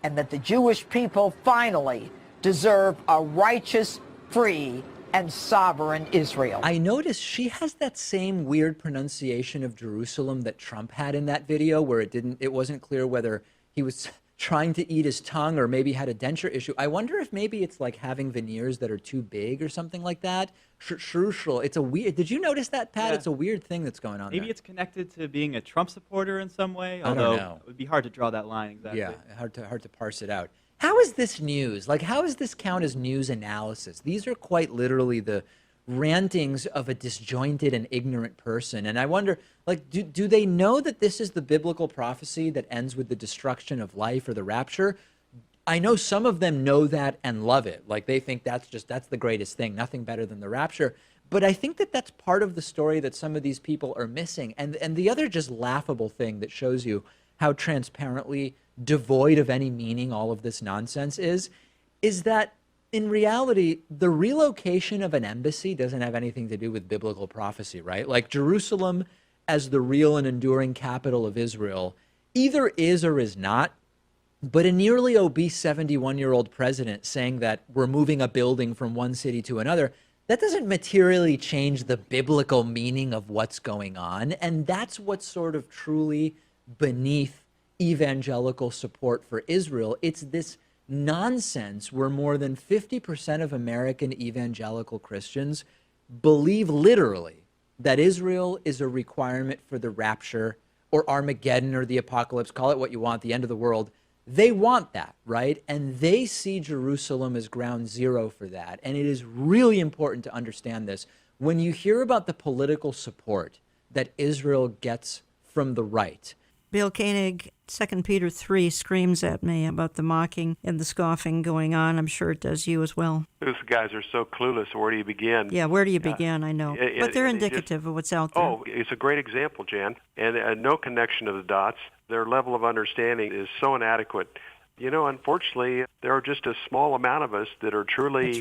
and that the Jewish people finally deserve a righteous, free, and sovereign Israel. I noticed she has that same weird pronunciation of Jerusalem that Trump had in that video, where it wasn't clear whether he was trying to eat his tongue or maybe had a denture issue. I wonder if maybe it's like having veneers that are too big or something like that. It's a weird, did you notice that, Pat? Yeah. It's a weird thing that's going on Maybe there. it's connected to being a Trump supporter in some way, I don't although know. it would be hard to draw that line exactly. Yeah, hard to parse it out. How is this news? Like, how does this count as news analysis? These are quite literally the rantings of a disjointed and ignorant person. And I wonder, like, do they know that this is the biblical prophecy that ends with the destruction of life or the rapture? I know some of them know that and love it. Like, they think that's the greatest thing, nothing better than the rapture. But I think that that's part of the story that some of these people are missing. And the other just laughable thing that shows you how transparently devoid of any meaning all of this nonsense is that in reality, the relocation of an embassy doesn't have anything to do with biblical prophecy, right? Like, Jerusalem as the real and enduring capital of Israel either is or is not, but a nearly obese 71-year-old president saying that we're moving a building from one city to another, that doesn't materially change the biblical meaning of what's going on. And that's what's sort of truly beneath evangelical support for Israel. It's this nonsense where more than 50% of American evangelical Christians believe literally that Israel is a requirement for the rapture or Armageddon or the apocalypse, call it what you want, the end of the world. They want that, right? And they see Jerusalem as ground zero for that. And it is really important to understand this. When you hear about the political support that Israel gets from the right, Bill Koenig, 2 Peter 3 screams at me about the mocking and the scoffing going on. I'm sure it does you as well. Those guys are so clueless. Where do you begin? Yeah, where do you begin? I know. But they're indicative of what's out there. Oh, it's a great example, Jan. And no connection of the dots. Their level of understanding is so inadequate. You know, unfortunately, there are just a small amount of us that are truly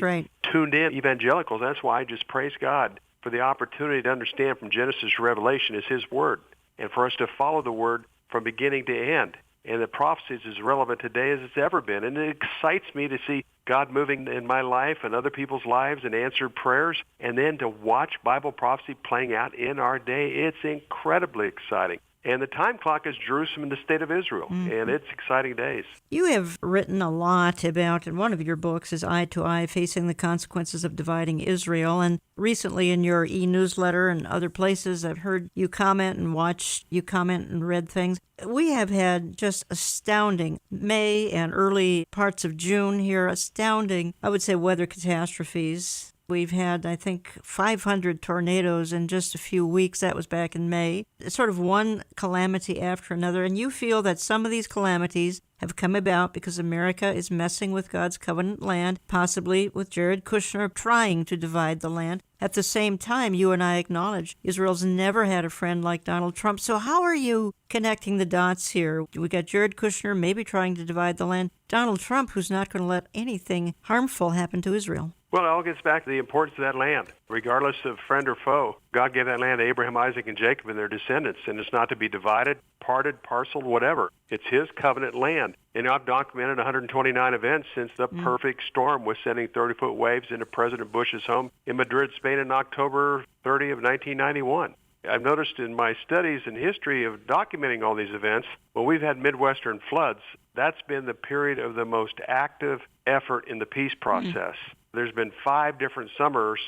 tuned in evangelicals. That's why I just praise God for the opportunity to understand from Genesis to Revelation is His Word, and for us to follow the Word from beginning to end. And the prophecy is as relevant today as it's ever been. And it excites me to see God moving in my life and other people's lives and answered prayers, and then to watch Bible prophecy playing out in our day. It's incredibly exciting. And the time clock is Jerusalem and the state of Israel, and it's exciting days. You have written a lot about, and one of your books is Eye to Eye, Facing the Consequences of Dividing Israel. And recently in your e-newsletter and other places, I've heard you comment and watched you comment and read things. We have had just astounding May and early parts of June here, astounding, I would say, weather catastrophes. We've had, I think, 500 tornadoes in just a few weeks. That was back in May. It's sort of one calamity after another. And you feel that some of these calamities have come about because America is messing with God's covenant land, possibly with Jared Kushner trying to divide the land. At the same time, you and I acknowledge Israel's never had a friend like Donald Trump. So how are you connecting the dots here? We got Jared Kushner maybe trying to divide the land. Donald Trump, who's not going to let anything harmful happen to Israel. Well, it all gets back to the importance of that land. Regardless of friend or foe, God gave that land to Abraham, Isaac, and Jacob and their descendants, and it's not to be divided, parted, parceled, whatever. It's His covenant land. And I've documented 129 events since the perfect storm was sending 30-foot waves into President Bush's home in Madrid, Spain on October 30 of 1991. I've noticed in my studies and history of documenting all these events, when we've had Midwestern floods, that's been the period of the most active effort in the peace process. There's been 5 different summers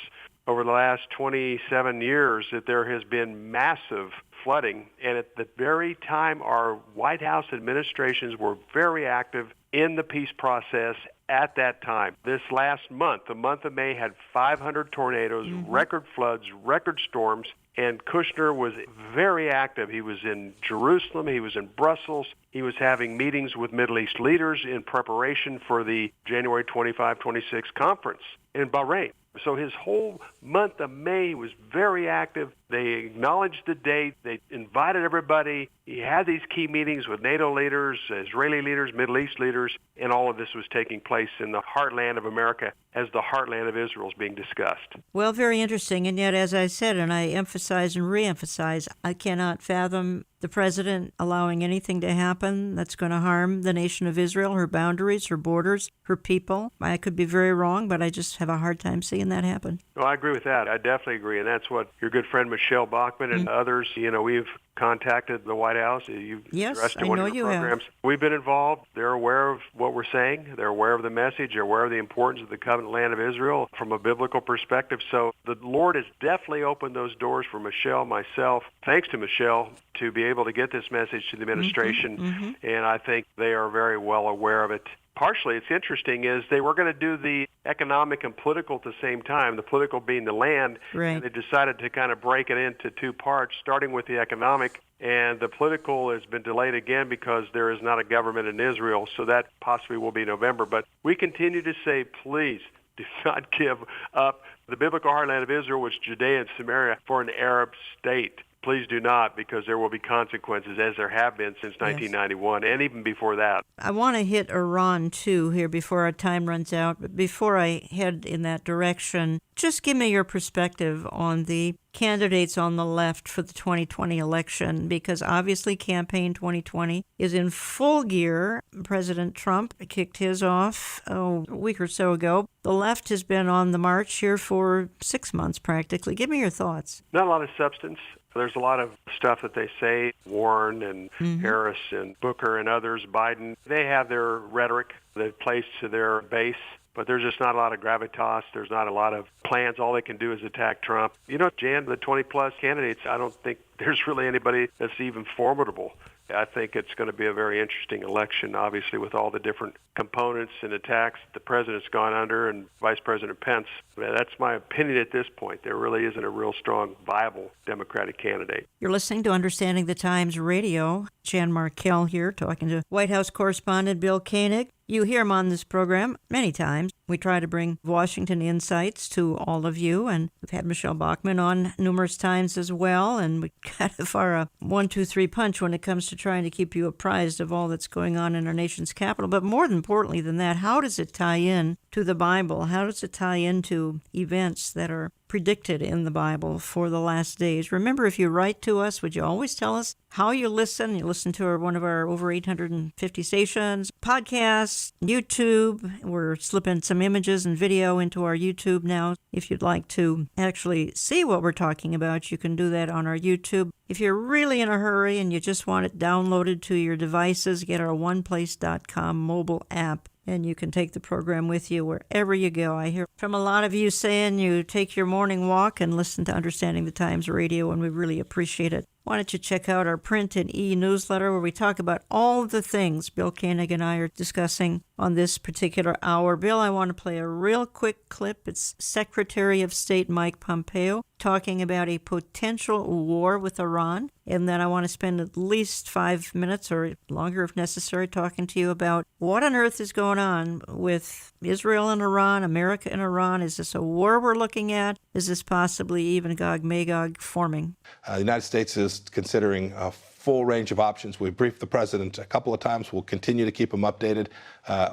over the last 27 years that there has been massive flooding. And at the very time our White House administrations were very active in the peace process at that time. This last month, the month of May, had 500 tornadoes, record floods, record storms, and Kushner was very active. He was in Jerusalem. He was in Brussels. He was having meetings with Middle East leaders in preparation for the January 25-26 conference in Bahrain. So his whole month of May was very active. They acknowledged the date. They invited everybody. He had these key meetings with NATO leaders, Israeli leaders, Middle East leaders, and all of this was taking place in the heartland of America as the heartland of Israel is being discussed. Well, very interesting. And yet, as I said, and I emphasize and reemphasize, I cannot fathom the president allowing anything to happen that's going to harm the nation of Israel, her boundaries, her borders, her people. I could be very wrong, but I just have a hard time seeing that happen. Well, I agree with that. I definitely agree. And that's what your good friend Michelle Bachmann and others, we've contacted the White House. You've addressed I one know of your you have. programs. We've been involved. They're aware of what we're saying. They're aware of the message. They're aware of the importance of the covenant land of Israel from a biblical perspective. So the Lord has definitely opened those doors for Michelle, myself, thanks to Michelle, to be able to get this message to the administration. And I think they are very well aware of it. Partially, it's interesting, is they were going to do the economic and political at the same time, the political being the land, and they decided to kind of break it into 2 parts, starting with the economic, and the political has been delayed again because there is not a government in Israel, so that possibly will be November. But we continue to say, please, do not give up the biblical heartland of Israel, which is Judea and Samaria, for an Arab state. Please do not, because there will be consequences, as there have been since 1991, and even before that. I want to hit Iran, too, here before our time runs out. But before I head in that direction, just give me your perspective on the candidates on the left for the 2020 election, because obviously Campaign 2020 is in full gear. President Trump kicked his off a week or so ago. The left has been on the march here for 6 months practically. Give me your thoughts. Not a lot of substance. There's a lot of stuff that they say, Warren and Harris and Booker and others, Biden, they have their rhetoric that plays to their base, but there's just not a lot of gravitas. There's not a lot of plans. All they can do is attack Trump. You know, Jan, the 20-plus candidates, I don't think there's really anybody that's even formidable. I think it's going to be a very interesting election, obviously, with all the different components and attacks the president's gone under and Vice President Pence. That's my opinion at this point. There really isn't a real strong, viable Democratic candidate. You're listening to Understanding the Times Radio. Jan Markell here, talking to White House correspondent Bill Koenig. You hear him on this program many times. We try to bring Washington insights to all of you, and we've had Michelle Bachmann on numerous times as well, and we kind of are a 1-2-3 punch when it comes to trying to keep you apprised of all that's going on in our nation's capital. But more importantly than that, how does it tie in to the Bible? How does it tie into events that are predicted in the Bible for the last days? Remember, if you write to us, would you always tell us how you listen? You listen to one of our over 850 stations, podcasts, YouTube. We're slipping some images and video into our YouTube now. If you'd like to actually see what we're talking about, you can do that on our YouTube. If you're really in a hurry and you just want it downloaded to your devices, get our oneplace.com mobile app, and you can take the program with you wherever you go. I hear from a lot of you saying you take your morning walk and listen to Understanding the Times Radio, and we really appreciate it. Why don't you check out our print and e-newsletter where we talk about all the things Bill Koenig and I are discussing on this particular hour. Bill, I want to play a real quick clip. It's Secretary of State Mike Pompeo talking about a potential war with Iran. And then I want to spend at least 5 minutes or longer if necessary talking to you about what on earth is going on with Israel and Iran, America and Iran. Is this a war we're looking at? Is this possibly even Gog-Magog forming? The United States is considering a full range of options. We've briefed the president a couple of times. We'll continue to keep him updated.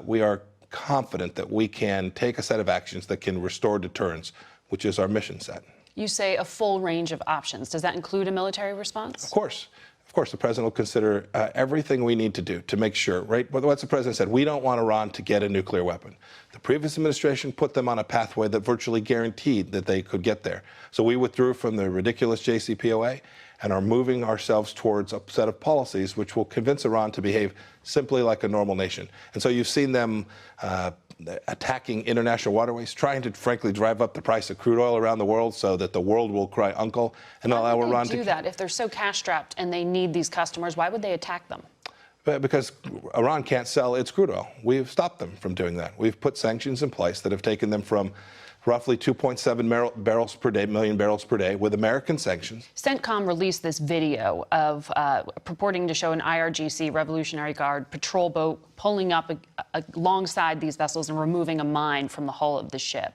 We are confident that we can take a set of actions that can restore deterrence, which is our mission set. You say a full range of options. Does that include a military response? Of course. Of course, the president will consider everything we need to do to make sure, right? What the president said, we don't want Iran to get a nuclear weapon. The previous administration put them on a pathway that virtually guaranteed that they could get there. So we withdrew from the ridiculous JCPOA and are moving ourselves towards a set of policies which will convince Iran to behave simply like a normal nation. And so you've seen them attacking international waterways, trying to, frankly, drive up the price of crude oil around the world so that the world will cry uncle and allow Iran to do that. If they're so cash-strapped and they need these customers, why would they attack them? Because Iran can't sell its crude oil. We've stopped them from doing that. We've put sanctions in place that have taken them from roughly 2.7 barrels per day, million barrels per day, with American sanctions. CENTCOM released this video of purporting to show an IRGC Revolutionary Guard patrol boat pulling up alongside these vessels and removing a mine from the hull of the ship.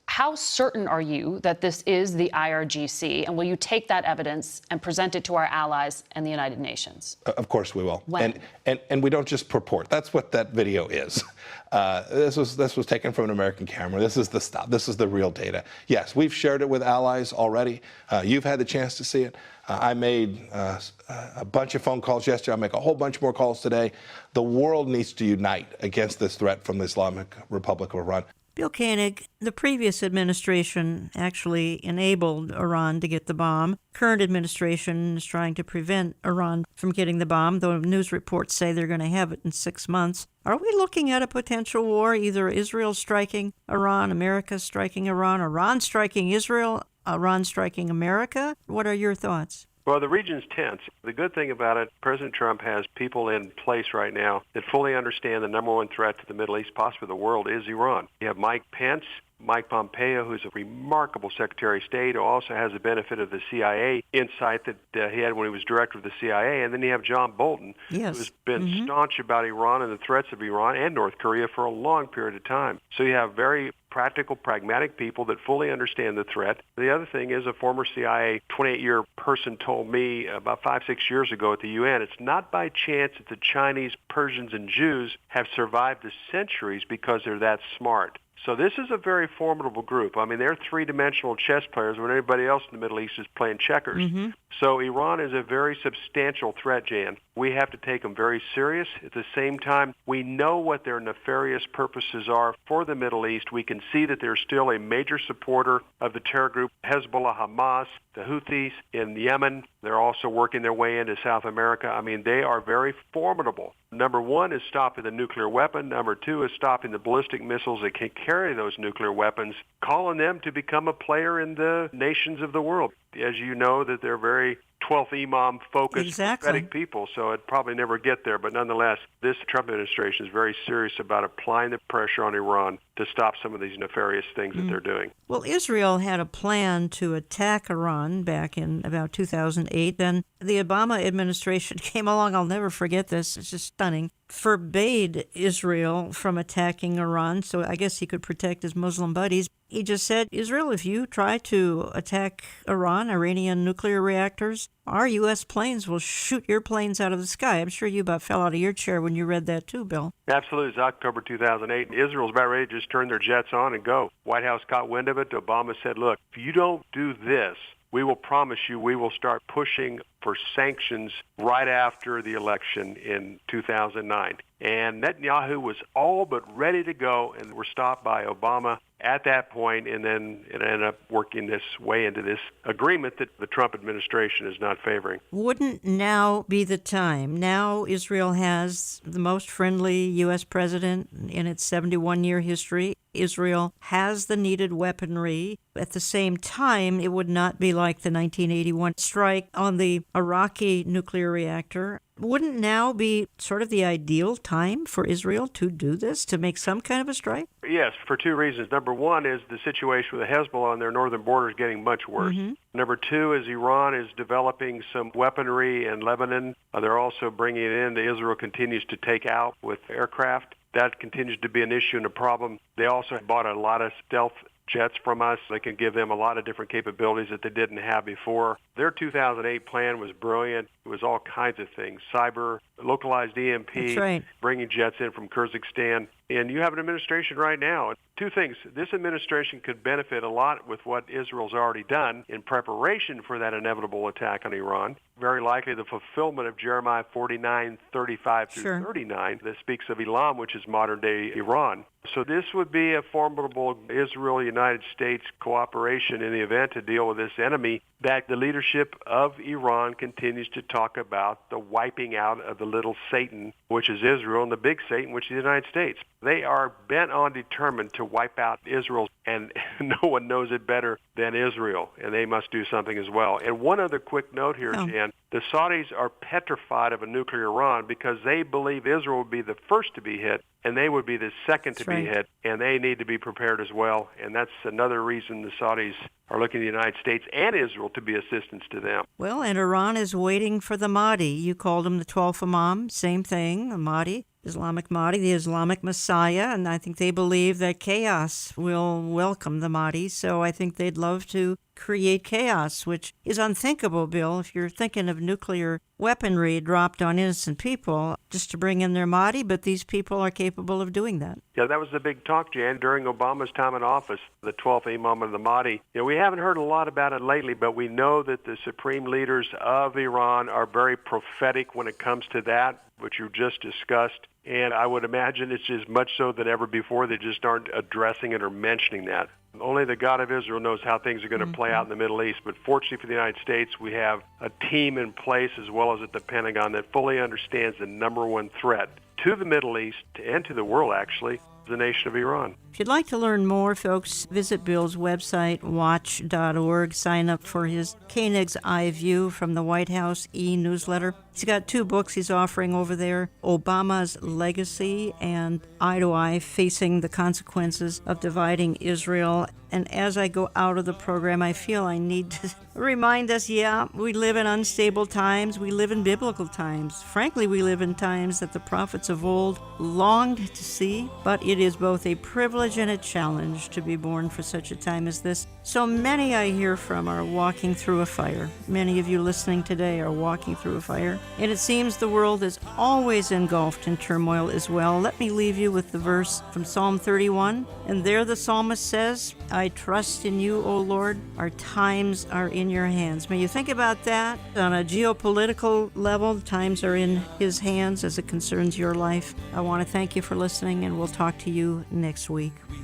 How certain are you that this is the IRGC, and will you take that evidence and present it to our allies and the United Nations? Of course we will. When? And we don't just purport. That's what that video is. This was taken from an American camera. This is the stuff. This is the real data. Yes, we've shared it with allies already. You've had the chance to see it. I made a bunch of phone calls yesterday. I'll make a whole bunch more calls today. The world needs to unite against this threat from the Islamic Republic of Iran. Bill Koenig, the previous administration actually enabled Iran to get the bomb. Current administration is trying to prevent Iran from getting the bomb, though news reports say they're going to have it in 6 months. Are we looking at a potential war, either Israel striking Iran, America striking Iran, Iran striking Israel, Iran striking America? What are your thoughts? Well, the region's tense. The good thing about it, President Trump has people in place right now that fully understand the number one threat to the Middle East, possibly the world, is Iran. You have Mike Pence, Mike Pompeo, who's a remarkable Secretary of State, who also has the benefit of the CIA insight that he had when he was director of the CIA. And then you have John Bolton, who's been staunch about Iran and the threats of Iran and North Korea for a long period of time. So you have very practical, pragmatic people that fully understand the threat. The other thing is a former CIA 28-year person told me about 5-6 years ago at the UN, it's not by chance that the Chinese, Persians, and Jews have survived the centuries because they're that smart. So this is a very formidable group. I mean, they're three-dimensional chess players when everybody else in the Middle East is playing checkers. So Iran is a very substantial threat, Jan. We have to take them very serious. At the same time, we know what their nefarious purposes are for the Middle East. We can see that they're still a major supporter of the terror group Hezbollah, Hamas, the Houthis in Yemen. They're also working their way into South America. I mean, they are very formidable. Number one is stopping the nuclear weapon. Number two is stopping the ballistic missiles that can carry those nuclear weapons, calling them to become a player in the nations of the world. As you know, that they're very 12th Imam-focused, prophetic people, so it'd probably never get there. But nonetheless, this Trump administration is very serious about applying the pressure on Iran to stop some of these nefarious things that they're doing. Well, Israel had a plan to attack Iran back in about 2008. Then the Obama administration came along. I'll never forget this. It's just stunning. Forbade Israel from attacking Iran, so I guess he could protect his Muslim buddies. He just said, Israel, if you try to attack Iran, Iranian nuclear reactors, our U.S. planes will shoot your planes out of the sky. I'm sure you about fell out of your chair when you read that too, Bill. Absolutely. It's October 2008. Israel's about ready to just turn their jets on and go. White House caught wind of it. Obama said, look, if you don't do this, we will promise you we will start pushing for sanctions right after the election in 2009. And Netanyahu was all but ready to go and were stopped by Obama at that point, and then it ended up working this way into this agreement that the Trump administration is not favoring. Wouldn't now be the time? Now Israel has the most friendly U.S. president in its 71-year history. Israel has the needed weaponry. At the same time, it would not be like the 1981 strike on the Iraqi nuclear reactor. Wouldn't now be sort of the ideal time for Israel to do this, to make some kind of a strike? Yes, for two reasons. Number one is the situation with the Hezbollah on their northern border is getting much worse. Number two is Iran is developing some weaponry in Lebanon. They're also bringing it in that Israel continues to take out with aircraft. That continues to be an issue and a problem. They also bought a lot of stealth jets from us. They can give them a lot of different capabilities that they didn't have before. Their 2008 plan was brilliant. It was all kinds of things, cyber, localized EMP, bringing jets in from Kyrgyzstan. And you have an administration right now. Two things. This administration could benefit a lot with what Israel's already done in preparation for that inevitable attack on Iran. Very likely the fulfillment of Jeremiah 49:35-39 that speaks of Elam, which is modern-day Iran. So this would be a formidable Israel-United States cooperation in the event to deal with this enemy that the leadership of Iran continues to talk about, the wiping out of the little Satan, which is Israel, and the big Satan, which is the United States. They are bent on determined to wipe out Israel, and no one knows it better than Israel, and they must do something as well. And one other quick note here, Jan, the Saudis are petrified of a nuclear Iran because they believe Israel would be the first to be hit, and they would be the second to be hit, and they need to be prepared as well. And that's another reason the Saudis are looking to the United States and Israel to be assistance to them. Well, and Iran is waiting for the Mahdi. You called him the 12th Imam, same thing, the Mahdi. Islamic Mahdi, the Islamic Messiah, and I think they believe that chaos will welcome the Mahdi, so I think they'd love to create chaos, which is unthinkable, Bill, if you're thinking of nuclear weaponry dropped on innocent people just to bring in their Mahdi, but these people are capable of doing that. Yeah, that was the big talk, Jan, during Obama's time in office, the 12th Imam of the Mahdi. We haven't heard a lot about it lately, but we know that the supreme leaders of Iran are very prophetic when it comes to that, which you just discussed. And I would imagine it's as much so than ever before. They just aren't addressing it or mentioning that. Only the God of Israel knows how things are going to play out in the Middle East. But fortunately for the United States, we have a team in place as well as at the Pentagon that fully understands the number one threat to the Middle East and to the world, actually, the nation of Iran. If you'd like to learn more, folks, visit Bill's website, watch.org. Sign up for his Koenig's Eye View from the White House e-newsletter. He's got 2 books he's offering over there, Obama's Legacy and Eye to Eye, Facing the Consequences of Dividing Israel. And as I go out of the program, I feel I need to remind us, we live in unstable times. We live in biblical times. Frankly, we live in times that the prophets of old longed to see, but it is both a privilege and a challenge to be born for such a time as this. So many I hear from are walking through a fire. Many of you listening today are walking through a fire. And it seems the world is always engulfed in turmoil as well. Let me leave you with the verse from Psalm 31. And there the psalmist says, I trust in you, O Lord. Our times are in your hands. May you think about that on a geopolitical level. The times are in his hands as it concerns your life. I want to thank you for listening, and we'll talk to you next week. We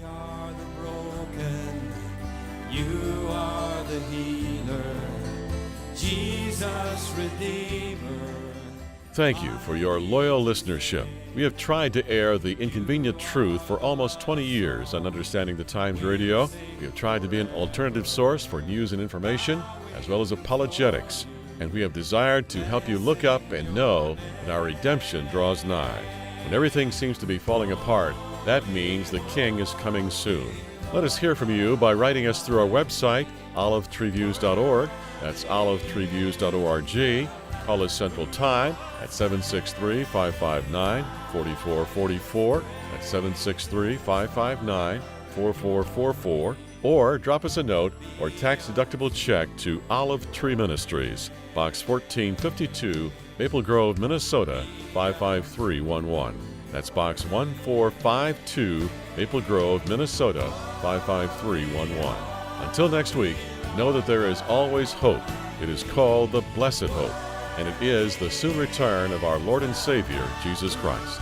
are the broken. You are the healer. Jesus, Redeemer. Thank you for your loyal listenership. We have tried to air the inconvenient truth for almost 20 years on Understanding the Times Radio. We have tried to be an alternative source for news and information, as well as apologetics. And we have desired to help you look up and know that our redemption draws nigh. When everything seems to be falling apart, that means the King is coming soon. Let us hear from you by writing us through our website, olivetreeviews.org. That's olivetreeviews.org. Call us Central Time at 763-559-4444. That's 763-559-4444. Or drop us a note or tax-deductible check to Olive Tree Ministries, Box 1452, Maple Grove, Minnesota, 55311. That's Box 1452, Maple Grove, Minnesota, 55311. Until next week, know that there is always hope. It is called the Blessed Hope, and it is the soon return of our Lord and Savior, Jesus Christ.